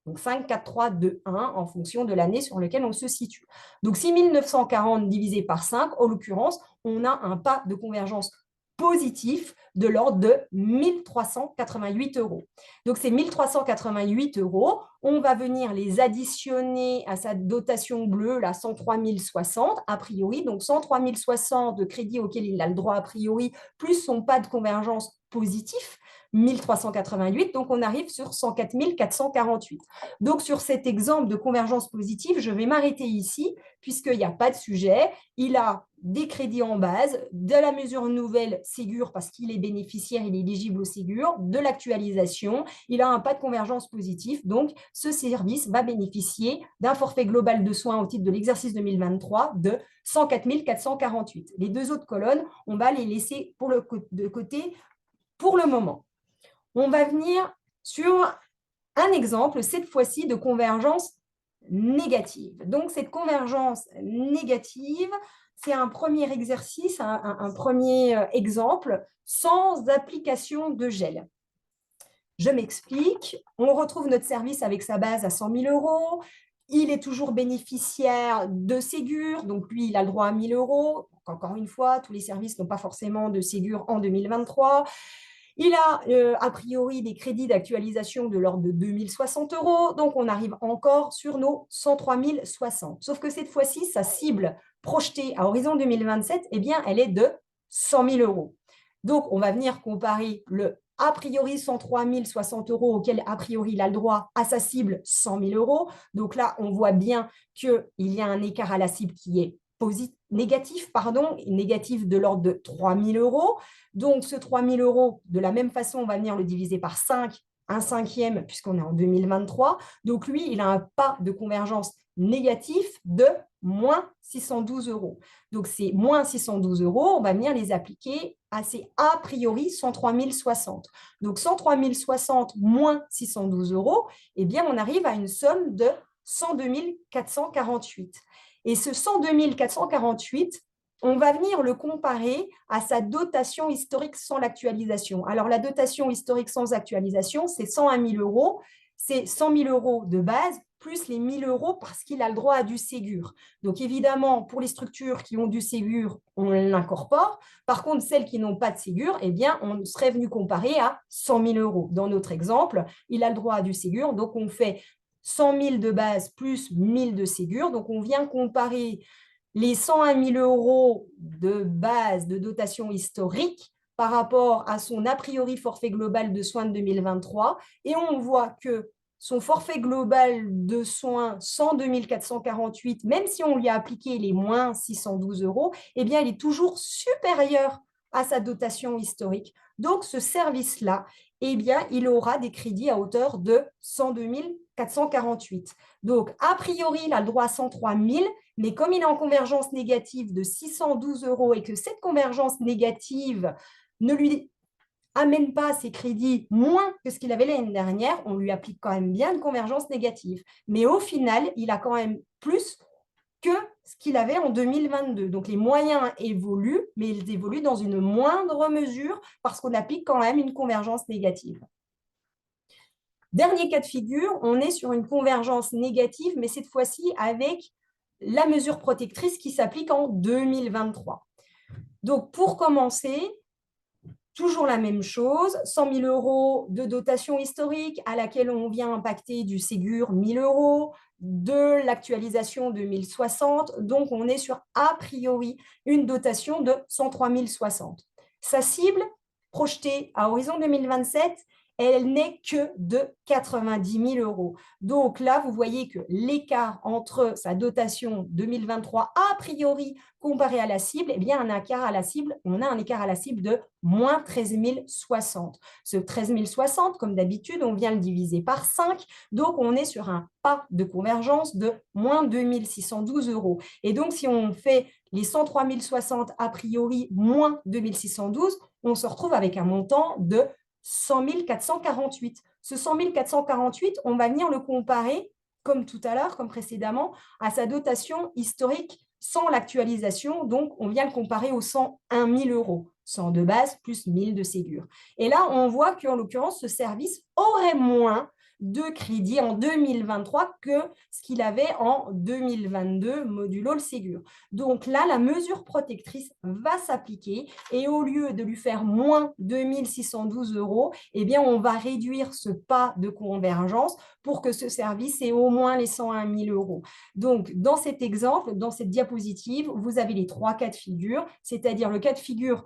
Donc, 5, 4, 3, 2, 1, en fonction de l'année sur laquelle on se situe. Donc, 6 940 divisé par 5, en l'occurrence, on a un pas de convergence positif de l'ordre de 1 388 euros. Donc, ces 1 388 euros, on va venir les additionner à sa dotation bleue, la 103 060, a priori. Donc, 103 060 de crédit auquel il a le droit a priori, plus son pas de convergence positif, 1 388, donc on arrive sur 104 448. Donc, sur cet exemple de convergence positive, je vais m'arrêter ici, puisqu'il n'y a pas de sujet. Il a des crédits en base, de la mesure nouvelle Ségur, parce qu'il est bénéficiaire, il est éligible au Ségur, de l'actualisation, il a un pas de convergence positif, donc ce service va bénéficier d'un forfait global de soins au titre de l'exercice 2023 de 104 448. Les deux autres colonnes, on va les laisser de côté pour le moment. On va venir sur un exemple, cette fois-ci, de convergence négative. Donc, cette convergence négative, c'est un premier exercice, un premier exemple sans application de gel. Je m'explique. On retrouve notre service avec sa base à 100 000 euros. Il est toujours bénéficiaire de Ségur, donc lui, il a le droit à 1 000 euros. Encore une fois, tous les services n'ont pas forcément de Ségur en 2023. Il a a priori des crédits d'actualisation de l'ordre de 2 060 euros, donc on arrive encore sur nos 103 060. Sauf que cette fois-ci, sa cible projetée à horizon 2027, eh bien, elle est de 100 000 euros. Donc, on va venir comparer le a priori 103 060 euros auquel a priori il a le droit à sa cible 100 000 euros. Donc là, on voit bien qu'il y a un écart à la cible qui est négatif, négatif de l'ordre de 3 000 euros. Donc ce 3 000 euros, de la même façon, on va venir le diviser par 5, un cinquième puisqu'on est en 2023. Donc lui, il a un pas de convergence négatif de moins 612 euros. Donc, ces moins 612 euros, on va venir les appliquer à ces a priori 103 060. Donc, 103 060 moins 612 euros, eh bien, on arrive à une somme de 102 448. Et ce 102 448, on va venir le comparer à sa dotation historique sans l'actualisation. Alors, la dotation historique sans actualisation, c'est 101 000 euros. C'est 100 000 euros de base plus les 1 000 euros parce qu'il a le droit à du Ségur. Donc, évidemment, pour les structures qui ont du Ségur, on l'incorpore. Par contre, celles qui n'ont pas de Ségur, eh bien, on serait venu comparer à 100 000 euros. Dans notre exemple, il a le droit à du Ségur. Donc, on fait 100 000 de base plus 1 000 de Ségur. Donc, on vient comparer les 101 000 euros de base de dotation historique par rapport à son a priori forfait global de soins de 2023. Et on voit que son forfait global de soins 102 448, même si on lui a appliqué les moins 612 euros, eh bien, il est toujours supérieur à sa dotation historique. Donc, ce service-là, eh bien, il aura des crédits à hauteur de 102 448. Donc, a priori, il a le droit à 103 000, mais comme il est en convergence négative de 612 euros et que cette convergence négative ne lui amène pas ses crédits moins que ce qu'il avait l'année dernière, on lui applique quand même bien une convergence négative. Mais au final, il a quand même plus que ce qu'il avait en 2022. Donc, les moyens évoluent, mais ils évoluent dans une moindre mesure parce qu'on applique quand même une convergence négative. Dernier cas de figure, on est sur une convergence négative, mais cette fois-ci avec la mesure protectrice qui s'applique en 2023. Donc, pour commencer, toujours la même chose, 100 000 euros de dotation historique à laquelle on vient impacter du Ségur 1 000 euros, de l'actualisation de 1060. Donc, on est sur a priori une dotation de 103 060. Sa cible projetée à horizon 2027, elle n'est que de 90 000 euros. Donc là, vous voyez que l'écart entre sa dotation 2023 a priori comparé à la cible, eh bien, on a un écart à la cible de moins 13 060. Ce 13 060, comme d'habitude, on vient le diviser par 5. Donc, on est sur un pas de convergence de moins 2 612 euros. Et donc, si on fait les 103 060 a priori moins 2 612, on se retrouve avec un montant de 100 448. Ce 100 448, on va venir le comparer, comme tout à l'heure, comme précédemment, à sa dotation historique sans l'actualisation. Donc, on vient le comparer aux 101 000 euros. 100 de base plus 1 000 de Ségur. Et là, on voit qu'en l'occurrence, ce service aurait moins de crédit en 2023 que ce qu'il avait en 2022 modulo le Ségur. Donc là, la mesure protectrice va s'appliquer et au lieu de lui faire moins 2 612 euros, eh bien, on va réduire ce pas de convergence pour que ce service ait au moins les 101 000 euros. Donc, dans cet exemple, dans cette diapositive, vous avez les 3 cas de figure, c'est-à-dire le cas de figure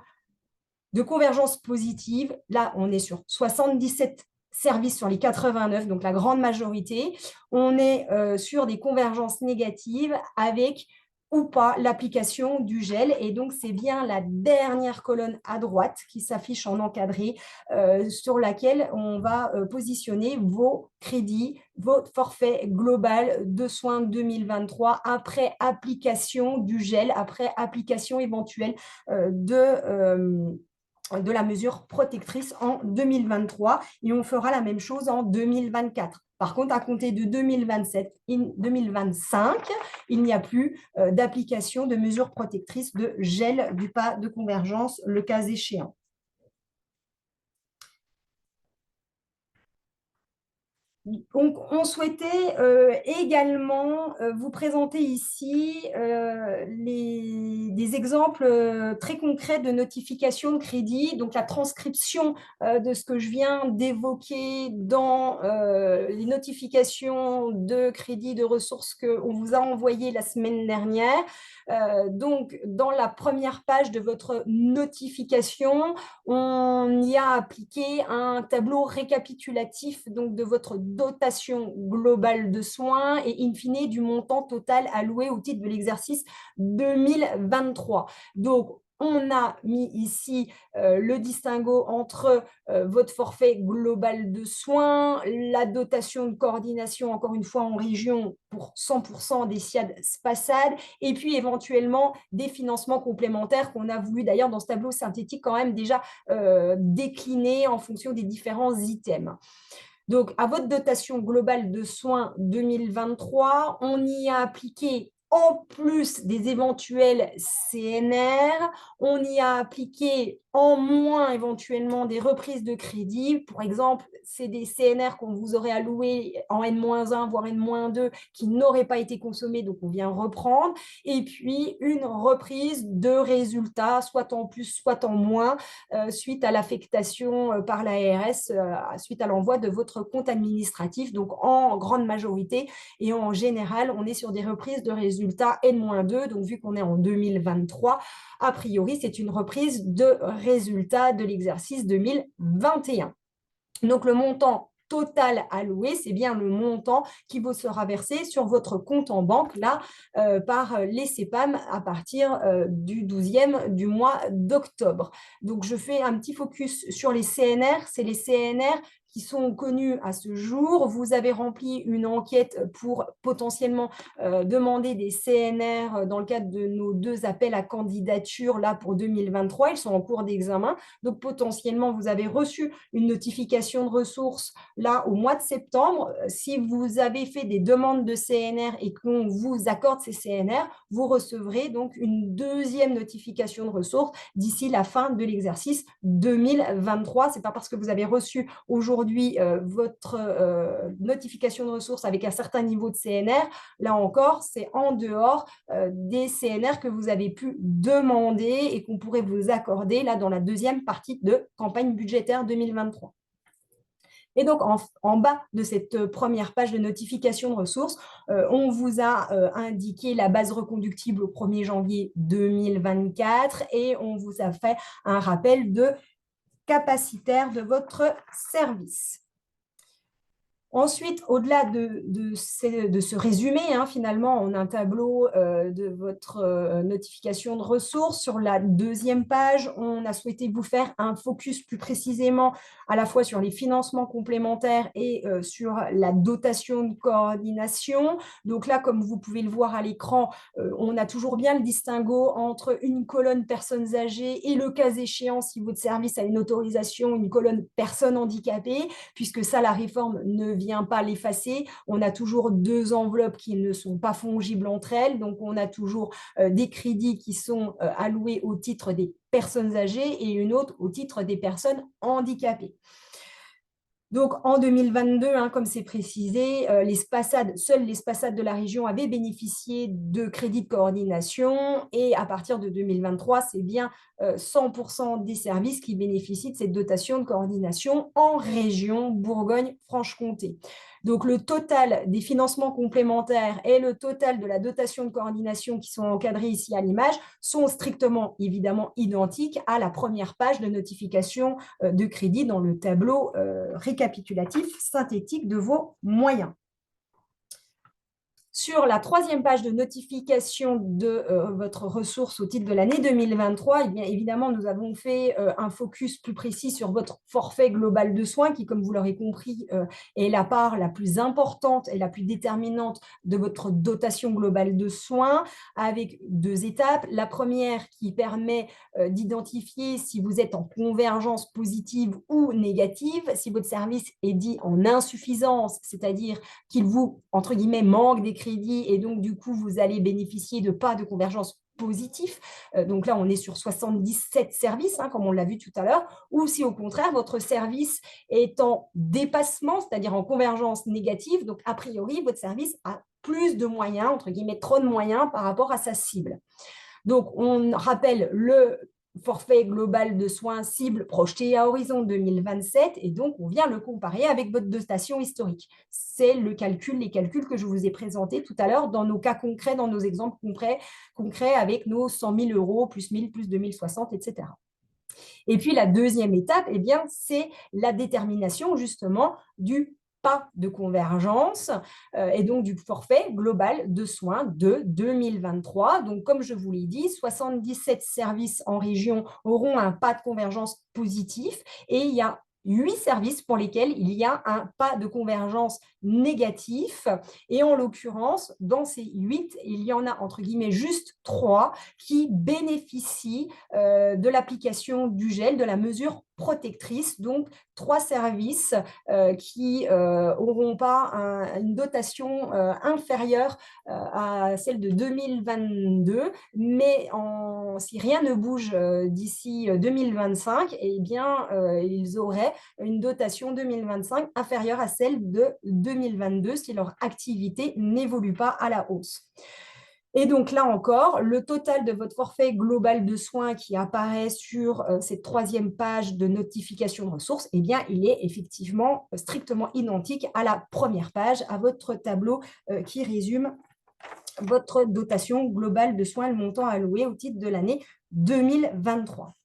de convergence positive. Là, on est sur 77 services sur les 89, donc la grande majorité. On est sur des convergences négatives avec ou pas l'application du gel. Et donc, c'est bien la dernière colonne à droite qui s'affiche en encadré sur laquelle on va positionner vos crédits, votre forfait global de soins 2023 après application du gel, après application éventuelle de la mesure protectrice en 2023 et on fera la même chose en 2024. Par contre, à compter de 2025, il n'y a plus d'application de mesures protectrices de gel du pas de convergence, le cas échéant. On souhaitait également vous présenter ici des exemples très concrets de notification de crédit, donc la transcription de ce que je viens d'évoquer dans les notifications de crédit de ressources qu'on vous a envoyées la semaine dernière. Donc, dans la première page de votre notification, on y a appliqué un tableau récapitulatif donc, de votre dotation globale de soins et in fine du montant total alloué au titre de l'exercice 2023. Donc, on a mis ici le distinguo entre votre forfait global de soins, la dotation de coordination, encore une fois en région pour 100% des SIAD SPASAD, et puis éventuellement des financements complémentaires qu'on a voulu d'ailleurs dans ce tableau synthétique quand même déjà décliner en fonction des différents items. Donc, à votre dotation globale de soins 2023, on y a appliqué en plus des éventuels CNR, on y a appliqué en moins éventuellement des reprises de crédit. Par exemple, c'est des CNR qu'on vous aurait alloués en N-1, voire N-2, qui n'auraient pas été consommés, donc on vient reprendre. Et puis, une reprise de résultats, soit en plus, soit en moins, suite à l'affectation par l'ARS, suite à l'envoi de votre compte administratif. Donc, en grande majorité et en général, on est sur des reprises de résultats N-2. Donc, vu qu'on est en 2023, a priori, c'est une reprise de résultats de l'exercice 2021. Donc, le montant total alloué, c'est bien le montant qui vous sera versé sur votre compte en banque là par les CEPAM à partir du 12e du mois d'octobre. Donc, je fais un petit focus sur les CNR. C'est les CNR qui sont connus à ce jour. Vous avez rempli une enquête pour potentiellement demander des CNR dans le cadre de nos 2 appels à candidature là pour 2023. Ils sont en cours d'examen. Donc, potentiellement, vous avez reçu une notification de ressources là au mois de septembre. Si vous avez fait des demandes de CNR et qu'on vous accorde ces CNR, vous recevrez donc une deuxième notification de ressources d'ici la fin de l'exercice 2023. Ce n'est pas parce que vous avez reçu aujourd'hui votre notification de ressources avec un certain niveau de CNR. Là encore, c'est en dehors des CNR que vous avez pu demander et qu'on pourrait vous accorder là dans la deuxième partie de campagne budgétaire 2023. Et donc, en bas de cette première page de notification de ressources, on vous a indiqué la base reconductible au 1er janvier 2024 et on vous a fait un rappel de capacitaire de votre service. Ensuite, au-delà de ce résumé, finalement, on a un tableau de votre notification de ressources. Sur la deuxième page, on a souhaité vous faire un focus plus précisément à la fois sur les financements complémentaires et sur la dotation de coordination. Donc là, comme vous pouvez le voir à l'écran, on a toujours bien le distinguo entre une colonne personnes âgées et le cas échéant, si votre service a une autorisation, une colonne personnes handicapées, puisque ça, la réforme ne vient pas l'effacer. On a toujours 2 enveloppes qui ne sont pas fongibles entre elles. Donc, on a toujours des crédits qui sont alloués au titre des personnes âgées et une autre au titre des personnes handicapées. Donc, en 2022, comme c'est précisé, seuls les SPASAD de la région avaient bénéficié de crédits de coordination et à partir de 2023, c'est bien 100% des services qui bénéficient de cette dotation de coordination en région Bourgogne-Franche-Comté. Donc, le total des financements complémentaires et le total de la dotation de coordination qui sont encadrés ici à l'image sont strictement, évidemment, identiques à la première page de notification de crédit dans le tableau récapitulatif synthétique de vos moyens. Sur la troisième page de notification de votre ressource au titre de l'année 2023, eh bien, évidemment, nous avons fait un focus plus précis sur votre forfait global de soins qui, comme vous l'aurez compris, est la part la plus importante et la plus déterminante de votre dotation globale de soins avec 2 étapes. La première qui permet d'identifier si vous êtes en convergence positive ou négative, si votre service est dit en insuffisance, c'est-à-dire qu'il vous, entre guillemets, manque des crédits et donc du coup vous allez bénéficier de pas de convergence positif, donc là on est sur 77 services, hein, comme on l'a vu tout à l'heure, ou si au contraire votre service est en dépassement, c'est-à-dire en convergence négative, donc a priori votre service a plus de moyens, entre guillemets trop de moyens par rapport à sa cible. Donc on rappelle le forfait global de soins cible projeté à horizon 2027 et donc on vient le comparer avec votre dotation historique. C'est les calculs que je vous ai présentés tout à l'heure dans nos cas concrets, dans nos exemples concrets avec nos 100 000 euros, plus 1000, plus 2060, etc. Et puis la deuxième étape, eh bien, c'est la détermination justement du pas de convergence et donc du forfait global de soins de 2023. Donc, comme je vous l'ai dit, 77 services en région auront un pas de convergence positif et il y a 8 services pour lesquels il y a un pas de convergence négatif. Et en l'occurrence, dans ces 8, il y en a entre guillemets juste 3 qui bénéficient de l'application du gel, de la mesure protectrice, donc 3 services qui n'auront pas une dotation inférieure à celle de 2022, mais si rien ne bouge d'ici 2025, eh bien, ils auraient une dotation 2025 inférieure à celle de 2022 si leur activité n'évolue pas à la hausse. Et donc là encore, le total de votre forfait global de soins qui apparaît sur cette troisième page de notification de ressources, eh bien, il est effectivement strictement identique à la première page, à votre tableau qui résume votre dotation globale de soins, le montant alloué au titre de l'année 2023.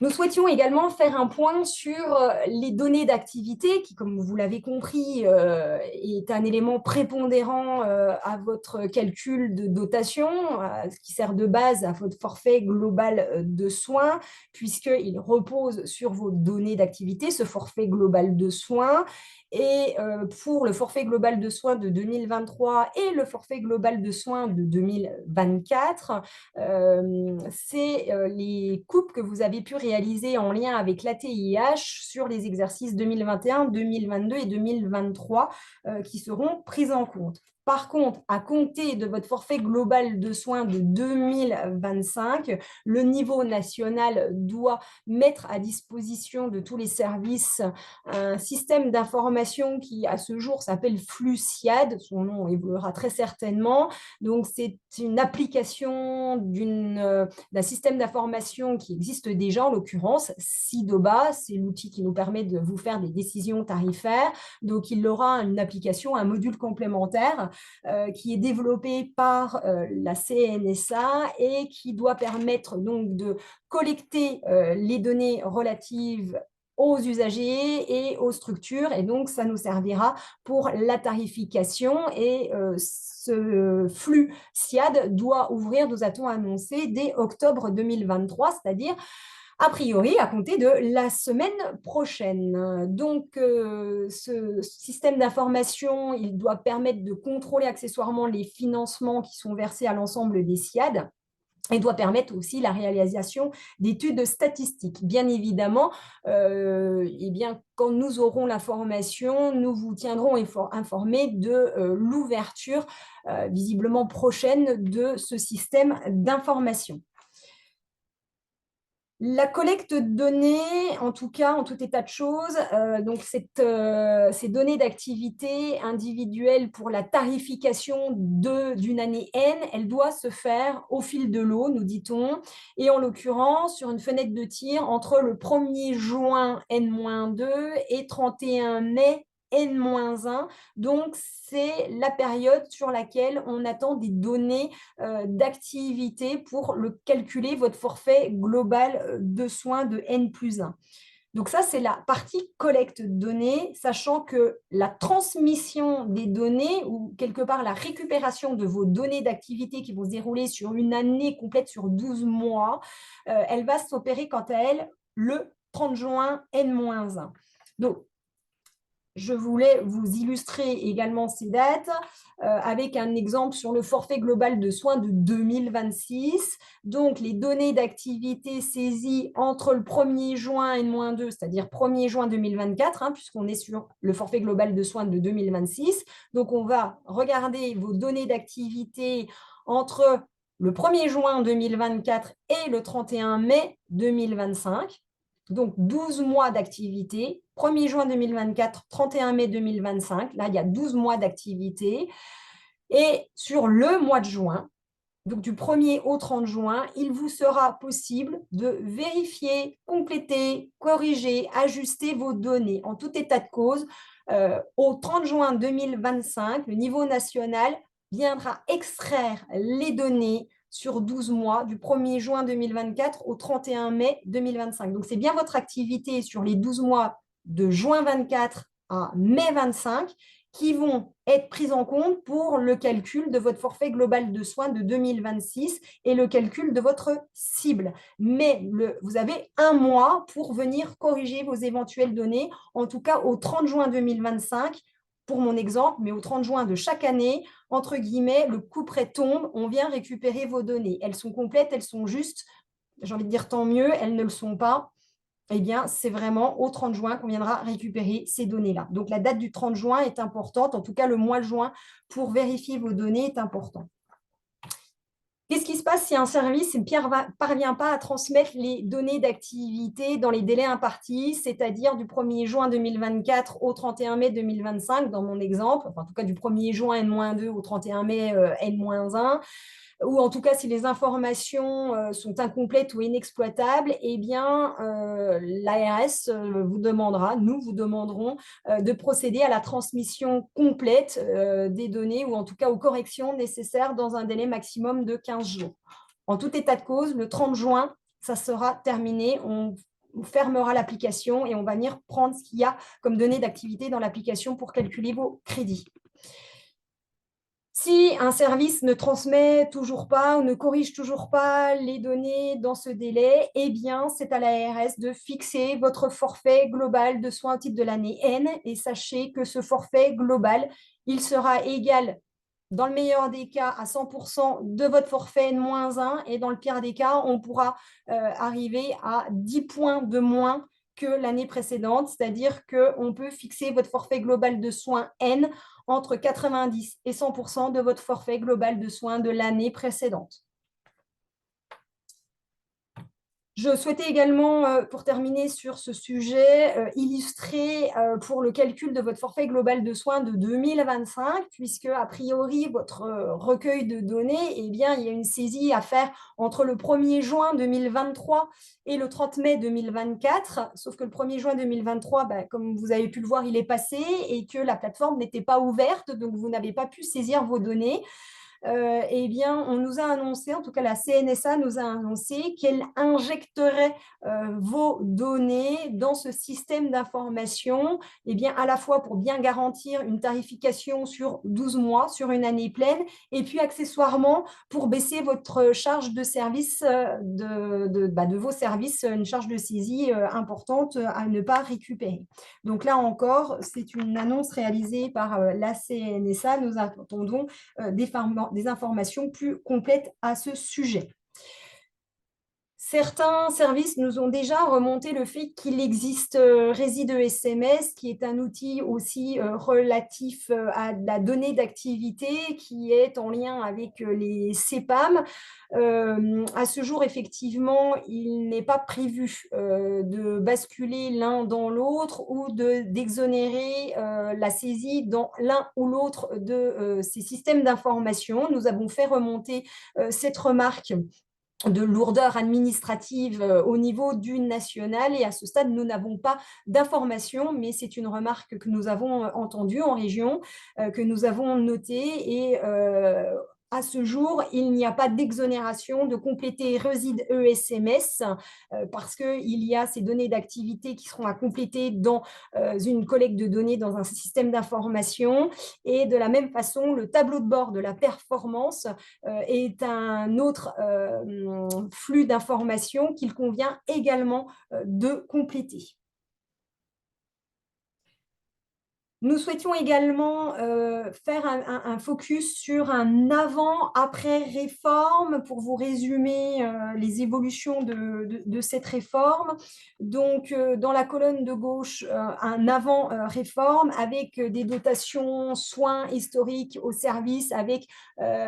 Nous souhaitions également faire un point sur les données d'activité qui, comme vous l'avez compris, est un élément prépondérant à votre calcul de dotation, ce qui sert de base à votre forfait global de soins, puisqu'il repose sur vos données d'activité, ce forfait global de soins. Et pour le forfait global de soins de 2023 et le forfait global de soins de 2024, c'est les coupes que vous avez pu réaliser en lien avec l'ATIH sur les exercices 2021, 2022 et 2023 qui seront prises en compte. Par contre, à compter de votre forfait global de soins de 2025, le niveau national doit mettre à disposition de tous les services un système d'information qui, à ce jour, s'appelle Fluciad. Son nom évoluera très certainement. Donc, c'est une application d'un système d'information qui existe déjà, en l'occurrence, SIDOBA. C'est l'outil qui nous permet de vous faire des décisions tarifaires. Donc, il aura une application, un module complémentaire qui est développé par la CNSA et qui doit permettre donc de collecter les données relatives aux usagers et aux structures. Et donc, ça nous servira pour la tarification. Et ce flux SIAD doit ouvrir, nous a-t-on annoncé, dès octobre 2023, c'est-à-dire a priori à compter de la semaine prochaine. Donc, ce système d'information, il doit permettre de contrôler accessoirement les financements qui sont versés à l'ensemble des SIAD et doit permettre aussi la réalisation d'études statistiques. Bien évidemment, eh bien, quand nous aurons l'information, nous vous tiendrons informés de l'ouverture visiblement prochaine de ce système d'information. La collecte de données, en tout cas, en tout état de choses, donc ces données d'activité individuelle pour la tarification d'une année N, elle doit se faire au fil de l'eau, nous dit-on, et en l'occurrence sur une fenêtre de tir entre le 1er juin N-2 et 31 mai N-1. Donc, c'est la période sur laquelle on attend des données d'activité pour calculer votre forfait global de soins de N+1. Donc ça, c'est la partie collecte de données, sachant que la transmission des données ou quelque part la récupération de vos données d'activité qui vont se dérouler sur une année complète sur 12 mois, elle va s'opérer quant à elle le 30 juin N-1. Donc, je voulais vous illustrer également ces dates avec un exemple sur le forfait global de soins de 2026. Donc, les données d'activité saisies entre le 1er juin N-2, c'est-à-dire 1er juin 2024, puisqu'on est sur le forfait global de soins de 2026. Donc, on va regarder vos données d'activité entre le 1er juin 2024 et le 31 mai 2025. Donc, 12 mois d'activité, 1er juin 2024, 31 mai 2025. Là, il y a 12 mois d'activité. Et sur le mois de juin, donc du 1er au 30 juin, il vous sera possible de vérifier, compléter, corriger, ajuster vos données. En tout état de cause, au 30 juin 2025, le niveau national viendra extraire les données sur 12 mois, du 1er juin 2024 au 31 mai 2025. Donc, c'est bien votre activité sur les 12 mois de juin 24 à mai 25 qui vont être prises en compte pour le calcul de votre forfait global de soins de 2026 et le calcul de votre cible. Mais vous avez un mois pour venir corriger vos éventuelles données, en tout cas au 30 juin 2025, pour mon exemple, mais au 30 juin de chaque année, entre guillemets, le couperet tombe, on vient récupérer vos données. Elles sont complètes, elles sont justes, j'ai envie de dire tant mieux, elles ne le sont pas. Eh bien, c'est vraiment au 30 juin qu'on viendra récupérer ces données-là. Donc, la date du 30 juin est importante. En tout cas, le mois de juin, pour vérifier vos données, est important. Qu'est-ce qui se passe si un service ne parvient pas à transmettre les données d'activité dans les délais impartis, c'est-à-dire du 1er juin 2024 au 31 mai 2025, dans mon exemple, enfin, en tout cas du 1er juin N-2 au 31 mai N-1, ou en tout cas si les informations sont incomplètes ou inexploitables, eh bien l'ARS vous demandera, nous vous demanderons de procéder à la transmission complète des données ou en tout cas aux corrections nécessaires dans un délai maximum de 15 jours. En tout état de cause, le 30 juin, ça sera terminé. On fermera l'application et on va venir prendre ce qu'il y a comme données d'activité dans l'application pour calculer vos crédits. Si un service ne transmet toujours pas ou ne corrige toujours pas les données dans ce délai, eh bien, c'est à l'ARS de fixer votre forfait global de soins au titre de l'année N. Et sachez que ce forfait global, il sera égal, dans le meilleur des cas, à 100% de votre forfait N-1. Et dans le pire des cas, on pourra arriver à 10 points de moins que l'année précédente, c'est-à-dire qu'on peut fixer votre forfait global de soins N entre 90 et 100% de votre forfait global de soins de l'année précédente. Je souhaitais également, pour terminer sur ce sujet, illustrer pour le calcul de votre forfait global de soins de 2025, puisque a priori, votre recueil de données, eh bien, il y a une saisie à faire entre le 1er juin 2023 et le 30 mai 2024, sauf que le 1er juin 2023, comme vous avez pu le voir, il est passé et que la plateforme n'était pas ouverte, donc vous n'avez pas pu saisir vos données. Eh bien, on nous a annoncé, en tout cas la CNSA nous a annoncé qu'elle injecterait vos données dans ce système d'information, eh bien, à la fois pour bien garantir une tarification sur 12 mois, sur une année pleine, et puis accessoirement pour baisser votre charge de service de vos services, une charge de saisie importante à ne pas récupérer. Donc là encore, c'est une annonce réalisée par la CNSA. Nous attendons des informations plus complètes à ce sujet. Certains services nous ont déjà remonté le fait qu'il existe Reside SMS, qui est un outil aussi relatif à la donnée d'activité, qui est en lien avec les CPAM. À ce jour, effectivement, il n'est pas prévu de basculer l'un dans l'autre ou d'exonérer la saisie dans l'un ou l'autre de ces systèmes d'information. Nous avons fait remonter cette remarque de lourdeur administrative au niveau du national et à ce stade, nous n'avons pas d'informations, mais c'est une remarque que nous avons entendue en région, que nous avons notée et à ce jour, il n'y a pas d'exonération de compléter Reside ESMS parce qu'il y a ces données d'activité qui seront à compléter dans une collecte de données dans un système d'information. Et de la même façon, le tableau de bord de la performance est un autre flux d'informations qu'il convient également de compléter. Nous souhaitions également faire un focus sur un avant-après réforme pour vous résumer les évolutions de cette réforme. Donc, dans la colonne de gauche, un avant-réforme avec des dotations soins historiques au service, avec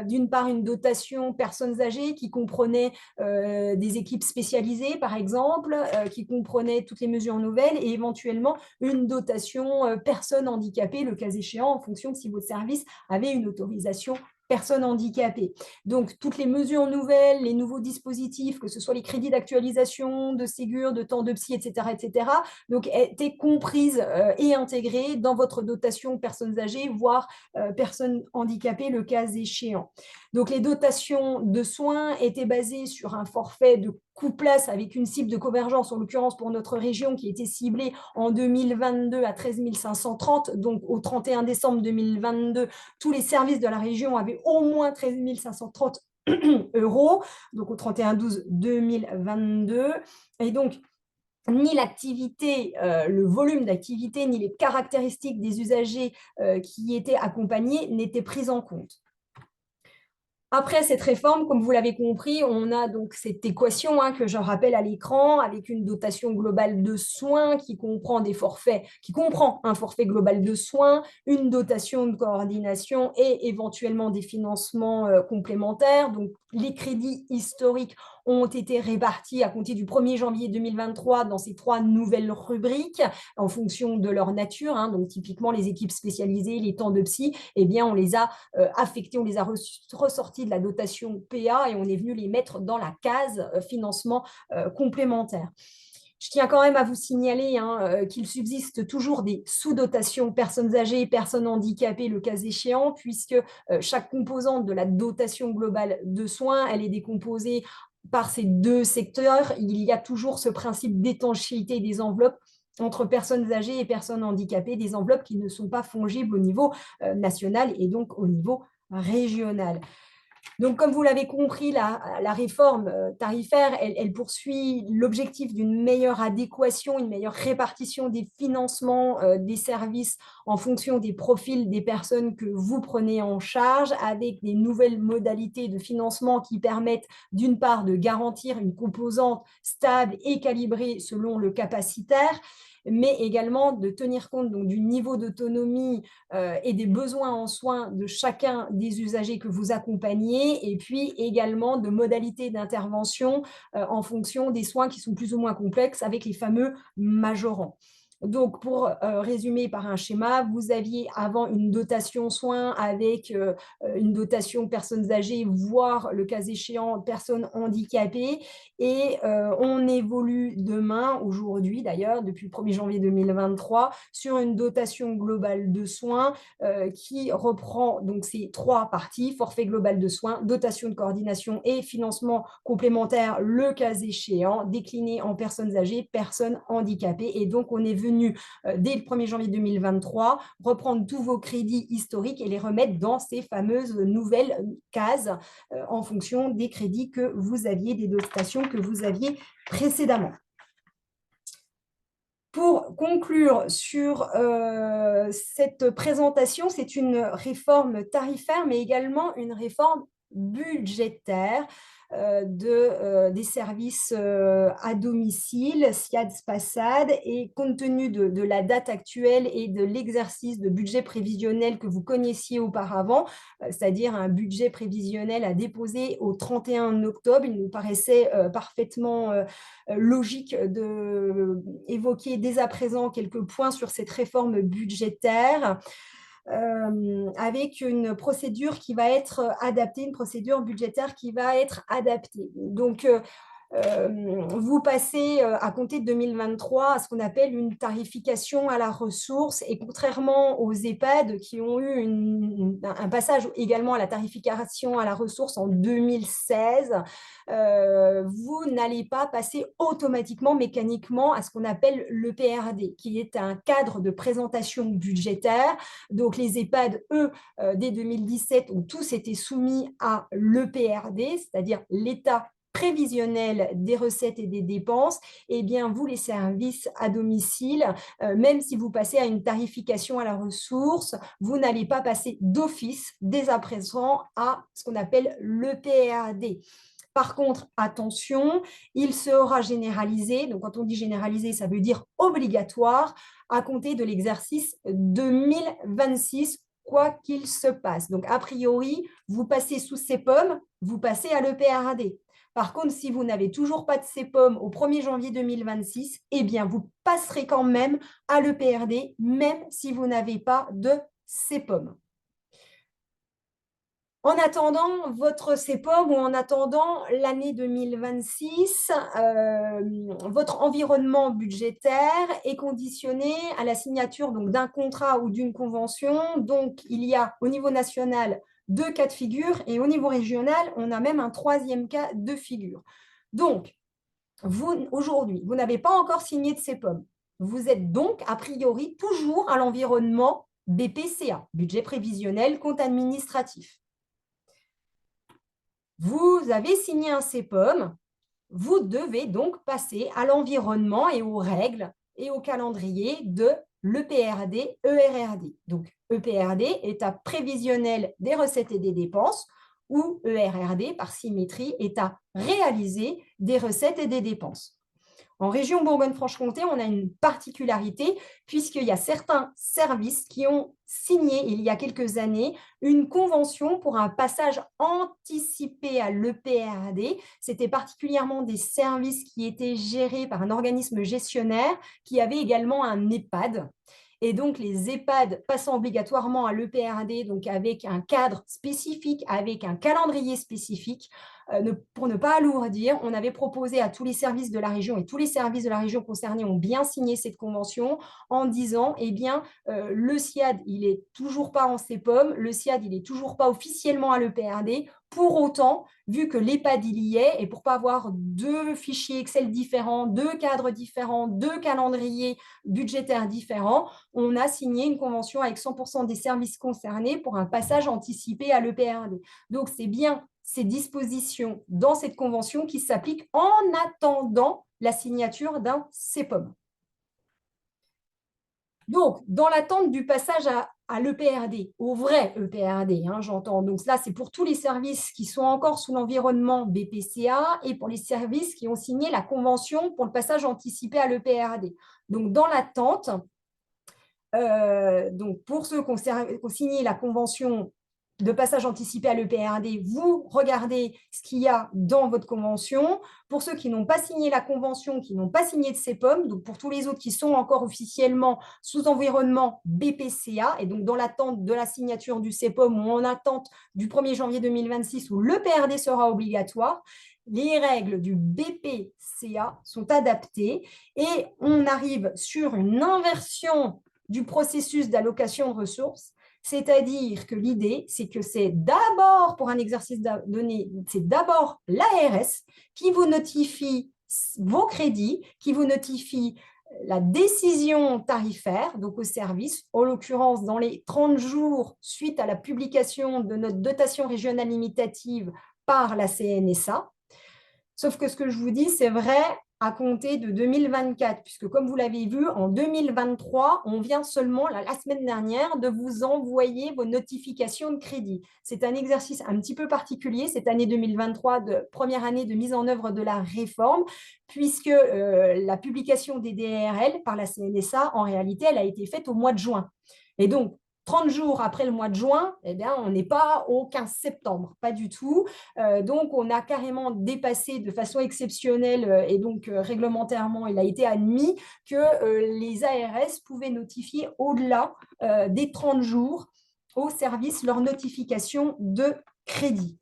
d'une part une dotation personnes âgées qui comprenait des équipes spécialisées, par exemple, qui comprenait toutes les mesures nouvelles et éventuellement une dotation personnes handicapées, le cas échéant, en fonction de si votre service avait une autorisation personnes handicapées. Donc, toutes les mesures nouvelles, les nouveaux dispositifs, que ce soit les crédits d'actualisation, de Ségur, de temps de psy, etc., donc, étaient comprises et intégrées dans votre dotation personnes âgées, voire personnes handicapées, le cas échéant. Donc, les dotations de soins étaient basées sur un forfait de coût-place avec une cible de convergence, en l'occurrence pour notre région, qui était ciblée en 2022 à 13 530. Donc, au 31 décembre 2022, tous les services de la région avaient au moins 13 530 euros, donc au 31-12-2022. Et donc, ni l'activité, le volume d'activité, ni les caractéristiques des usagers qui étaient accompagnés n'étaient prises en compte. Après cette réforme, comme vous l'avez compris, on a donc cette équation que je rappelle à l'écran avec une dotation globale de soins qui comprend des forfaits, qui comprend un forfait global de soins, une dotation de coordination et éventuellement des financements complémentaires. Donc, les crédits historiques ont été répartis à compter du 1er janvier 2023 dans ces 3 nouvelles rubriques en fonction de leur nature. Donc, typiquement, les équipes spécialisées, les temps de psy, eh bien, on les a affectés, on les a ressortis de la dotation PA et on est venu les mettre dans la case financement complémentaire. Je tiens quand même à vous signaler qu'il subsiste toujours des sous-dotations personnes âgées, personnes handicapées, le cas échéant, puisque chaque composante de la dotation globale de soins, elle est décomposée par ces 2 secteurs. Il y a toujours ce principe d'étanchéité des enveloppes entre personnes âgées et personnes handicapées, des enveloppes qui ne sont pas fongibles au niveau national et donc au niveau régional. Donc, comme vous l'avez compris, la réforme tarifaire, elle poursuit l'objectif d'une meilleure adéquation, une meilleure répartition des financements des services en fonction des profils des personnes que vous prenez en charge, avec des nouvelles modalités de financement qui permettent d'une part de garantir une composante stable et calibrée selon le capacitaire, mais également de tenir compte donc, du niveau d'autonomie et des besoins en soins de chacun des usagers que vous accompagnez, et puis également de modalités d'intervention en fonction des soins qui sont plus ou moins complexes avec les fameux majorants. Donc, pour résumer par un schéma, vous aviez avant une dotation soins avec une dotation personnes âgées, voire le cas échéant personnes handicapées, et on évolue demain, aujourd'hui d'ailleurs, depuis le 1er janvier 2023, sur une dotation globale de soins qui reprend donc ces 3 parties, forfait global de soins, dotation de coordination et financement complémentaire, le cas échéant, décliné en personnes âgées, personnes handicapées. Et donc, on est venu, dès le 1er janvier 2023, reprendre tous vos crédits historiques et les remettre dans ces fameuses nouvelles cases en fonction des crédits que vous aviez, des dotations que vous aviez précédemment. Pour conclure sur cette présentation, c'est une réforme tarifaire, mais également une réforme budgétaire des services à domicile, SIAD, SPASAD, et compte tenu de la date actuelle et de l'exercice de budget prévisionnel que vous connaissiez auparavant, c'est-à-dire un budget prévisionnel à déposer au 31 octobre, il nous paraissait parfaitement logique d'évoquer dès à présent quelques points sur cette réforme budgétaire avec une procédure qui va être adaptée, une procédure budgétaire qui va être adaptée. Donc, vous passez à compter de 2023 à ce qu'on appelle une tarification à la ressource, et contrairement aux EHPAD qui ont eu un passage également à la tarification à la ressource en 2016, vous n'allez pas passer automatiquement, mécaniquement à ce qu'on appelle le PRD, qui est un cadre de présentation budgétaire. Donc les EHPAD, eux, dès 2017, ont tous été soumis à l'EPRD, c'est-à-dire l'État prévisionnel des recettes et des dépenses, eh bien, vous, les services à domicile, même si vous passez à une tarification à la ressource, vous n'allez pas passer d'office dès à présent à ce qu'on appelle l'EPRD. Par contre, attention, il sera généralisé. Donc, quand on dit généralisé, ça veut dire obligatoire à compter de l'exercice 2026, quoi qu'il se passe. Donc, a priori, vous passez sous CEPOM, vous passez à l'EPRD. Par contre, si vous n'avez toujours pas de CEPOM au 1er janvier 2026, eh bien, vous passerez quand même à l'EPRD, même si vous n'avez pas de CEPOM. En attendant votre CEPOM ou en attendant l'année 2026, votre environnement budgétaire est conditionné à la signature d'un contrat ou d'une convention. Donc, il y a au niveau national 2 cas de figure et au niveau régional, on a même un 3e cas de figure. Donc, vous, aujourd'hui, vous n'avez pas encore signé de CEPOM. Vous êtes donc, a priori, toujours à l'environnement BPCA, budget prévisionnel, compte administratif. Vous avez signé un CEPOM, vous devez donc passer à l'environnement et aux règles et au calendrier de l'EPRD, ERRD. Donc, EPRD, état prévisionnel des recettes et des dépenses, ou ERRD, par symétrie, état réalisé des recettes et des dépenses. En région Bourgogne-Franche-Comté, on a une particularité puisqu'il y a certains services qui ont signé il y a quelques années une convention pour un passage anticipé à l'EPRD. C'était particulièrement des services qui étaient gérés par un organisme gestionnaire qui avait également un EHPAD. Et donc, les EHPAD passant obligatoirement à l'EPRD, donc avec un cadre spécifique, avec un calendrier spécifique, pour ne pas alourdir, on avait proposé à tous les services de la région, et tous les services de la région concernés ont bien signé cette convention en disant, eh bien, le SIAD, il n'est toujours pas en CEPOM, le SIAD, il n'est toujours pas officiellement à l'EPRD. Pour autant, vu que l'EHPAD, il y est, et pour ne pas avoir 2 fichiers Excel différents, 2 cadres différents, 2 calendriers budgétaires différents, on a signé une convention avec 100% des services concernés pour un passage anticipé à l'EPRD. Donc, c'est bien ces dispositions dans cette convention qui s'appliquent en attendant la signature d'un CEPOM. Donc, dans l'attente du passage à l'EPRD, au vrai EPRD, j'entends. Donc là, c'est pour tous les services qui sont encore sous l'environnement BPCA et pour les services qui ont signé la convention pour le passage anticipé à l'EPRD. Donc, dans l'attente, donc pour ceux qui ont signé la convention de passage anticipé à l'EPRD, vous regardez ce qu'il y a dans votre convention. Pour ceux qui n'ont pas signé la convention, qui n'ont pas signé de CEPOM, donc pour tous les autres qui sont encore officiellement sous environnement BPCA, et donc dans l'attente de la signature du CEPOM ou en attente du 1er janvier 2026 où l'EPRD sera obligatoire, les règles du BPCA sont adaptées et on arrive sur une inversion du processus d'allocation de ressources. C'est-à-dire que l'idée, c'est que c'est d'abord, pour un exercice donné, c'est d'abord l'ARS qui vous notifie vos crédits, qui vous notifie la décision tarifaire, donc au service, en l'occurrence dans les 30 jours suite à la publication de notre dotation régionale limitative par la CNSA. Sauf que ce que je vous dis, c'est vrai à compter de 2024, puisque comme vous l'avez vu, en 2023, on vient seulement, la semaine dernière, de vous envoyer vos notifications de crédit. C'est un exercice un petit peu particulier, cette année 2023, première année de mise en œuvre de la réforme, puisque la publication des DRL par la CNSA, en réalité, elle a été faite au mois de juin. Et donc, 30 jours après le mois de juin, eh bien, on n'est pas au 15 septembre, pas du tout. Donc, on a carrément dépassé de façon exceptionnelle et donc réglementairement, il a été admis que les ARS pouvaient notifier au-delà des 30 jours au service leur notification de crédit.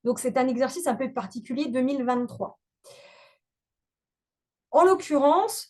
Donc, c'est un exercice un peu particulier 2023. En l'occurrence,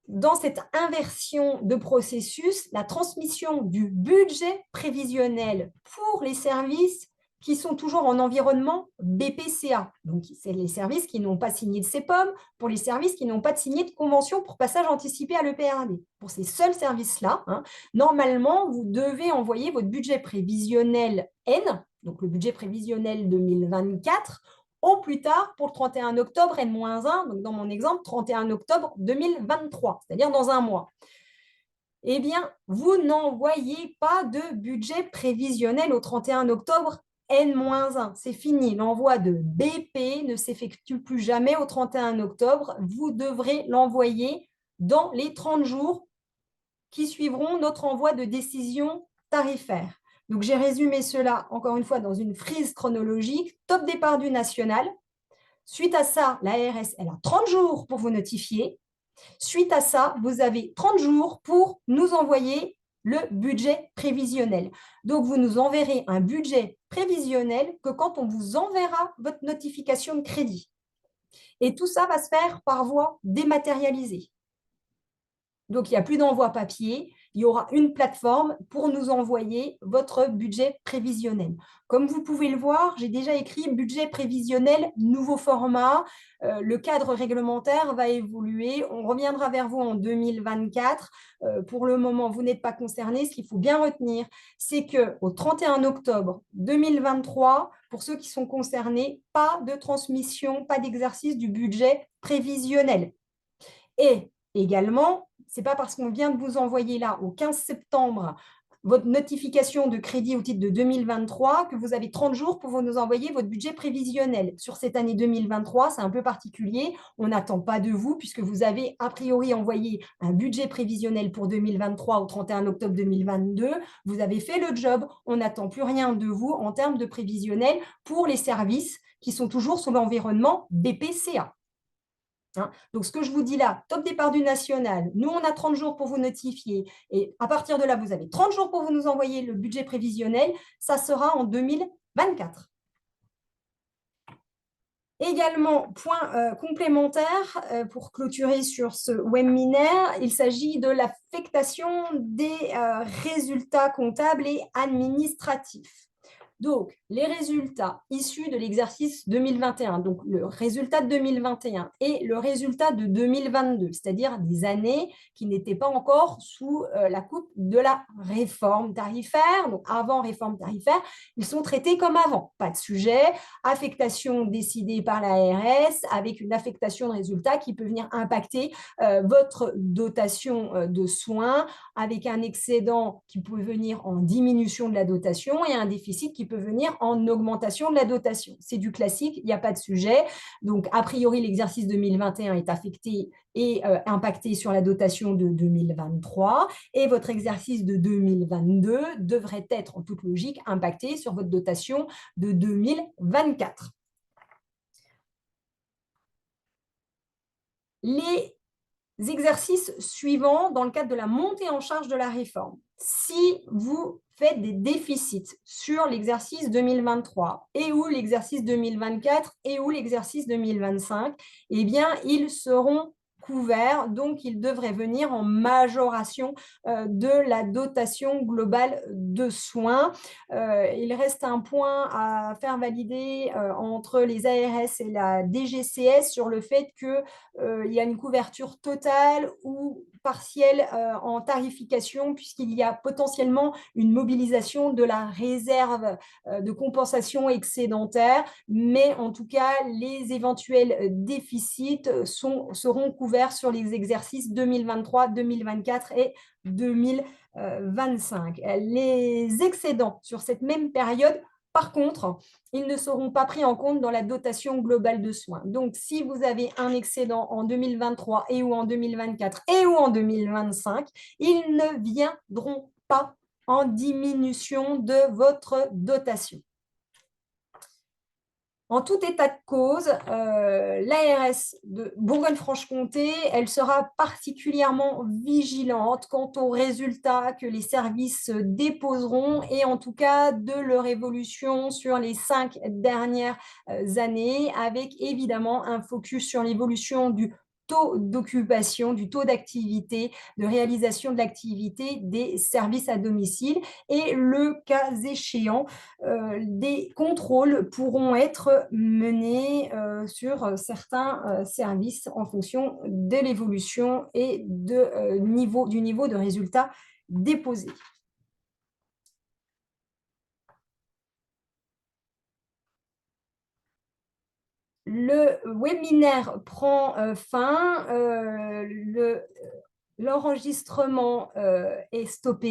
dans cette inversion de processus, la transmission du budget prévisionnel pour les services qui sont toujours en environnement BPCA. Donc, c'est les services qui n'ont pas signé de CEPOM, pour les services qui n'ont pas signé de convention pour passage anticipé à l'EPRD. Pour ces seuls services-là, normalement, vous devez envoyer votre budget prévisionnel N, donc le budget prévisionnel 2024, au plus tard pour le 31 octobre N-1, donc dans mon exemple, 31 octobre 2023, c'est-à-dire dans un mois. Eh bien, vous n'envoyez pas de budget prévisionnel au 31 octobre N-1. C'est fini. L'envoi de BP ne s'effectue plus jamais au 31 octobre. Vous devrez l'envoyer dans les 30 jours qui suivront notre envoi de décision tarifaire. Donc, j'ai résumé cela, encore une fois, dans une frise chronologique. Top départ du national. Suite à ça, l'ARS, elle a 30 jours pour vous notifier. Suite à ça, vous avez 30 jours pour nous envoyer le budget prévisionnel. Donc, vous nous enverrez un budget prévisionnel que quand on vous enverra votre notification de crédit. Et tout ça va se faire par voie dématérialisée. Donc, il n'y a plus d'envoi papier. Il y aura une plateforme pour nous envoyer votre budget prévisionnel. Comme vous pouvez le voir, j'ai déjà écrit budget prévisionnel, nouveau format. Le cadre réglementaire va évoluer. On reviendra vers vous en 2024. Pour le moment, vous n'êtes pas concernés. Ce qu'il faut bien retenir, c'est qu'au 31 octobre 2023, pour ceux qui sont concernés, pas de transmission, pas d'exercice du budget prévisionnel. Et également, ce n'est pas parce qu'on vient de vous envoyer là, au 15 septembre, votre notification de crédit au titre de 2023 que vous avez 30 jours pour nous envoyer votre budget prévisionnel. Sur cette année 2023, c'est un peu particulier. On n'attend pas de vous puisque vous avez a priori envoyé un budget prévisionnel pour 2023 au 31 octobre 2022. Vous avez fait le job. On n'attend plus rien de vous en termes de prévisionnel pour les services qui sont toujours sous l'environnement BPCA. Donc, ce que je vous dis là, top départ du national, nous, on a 30 jours pour vous notifier. Et à partir de là, vous avez 30 jours pour vous nous envoyer le budget prévisionnel. Ça sera en 2024. Également, point complémentaire pour clôturer sur ce webinaire, il s'agit de l'affectation des résultats comptables et administratifs. Donc, les résultats issus de l'exercice 2021, donc le résultat de 2021 et le résultat de 2022, c'est-à-dire des années qui n'étaient pas encore sous la coupe de la réforme tarifaire. Donc, avant réforme tarifaire, ils sont traités comme avant. Pas de sujet, affectation décidée par l'ARS avec une affectation de résultats qui peut venir impacter votre dotation de soins avec un excédent qui peut venir en diminution de la dotation et un déficit qui peut venir en augmentation de la dotation. C'est du classique, il n'y a pas de sujet. Donc, a priori, l'exercice 2021 est affecté et impacté sur la dotation de 2023 et votre exercice de 2022 devrait être en toute logique impacté sur votre dotation de 2024. Les exercices suivants dans le cadre de la montée en charge de la réforme. Si vous faites des déficits sur l'exercice 2023 et ou l'exercice 2024 et ou l'exercice 2025, eh bien, ils seront couverts, donc ils devraient venir en majoration de la dotation globale de soins. Il reste un point à faire valider entre les ARS et la DGCS sur le fait qu'il y a une couverture totale ou partielle en tarification puisqu'il y a potentiellement une mobilisation de la réserve de compensation excédentaire, mais en tout cas, les éventuels déficits seront couverts sur les exercices 2023, 2024 et 2025. Les excédents sur cette même période, par contre, ils ne seront pas pris en compte dans la dotation globale de soins. Donc, si vous avez un excédent en 2023 et ou en 2024 et ou en 2025, ils ne viendront pas en diminution de votre dotation. En tout état de cause, l'ARS de Bourgogne-Franche-Comté, elle sera particulièrement vigilante quant aux résultats que les services déposeront et en tout cas de leur évolution sur les 5 dernières années, avec évidemment un focus sur l'évolution du taux d'occupation, du taux d'activité, de réalisation de l'activité des services à domicile et le cas échéant, des contrôles pourront être menés sur certains services en fonction de l'évolution et du niveau de résultats déposés. le webinaire prend fin, l'enregistrement est stoppé.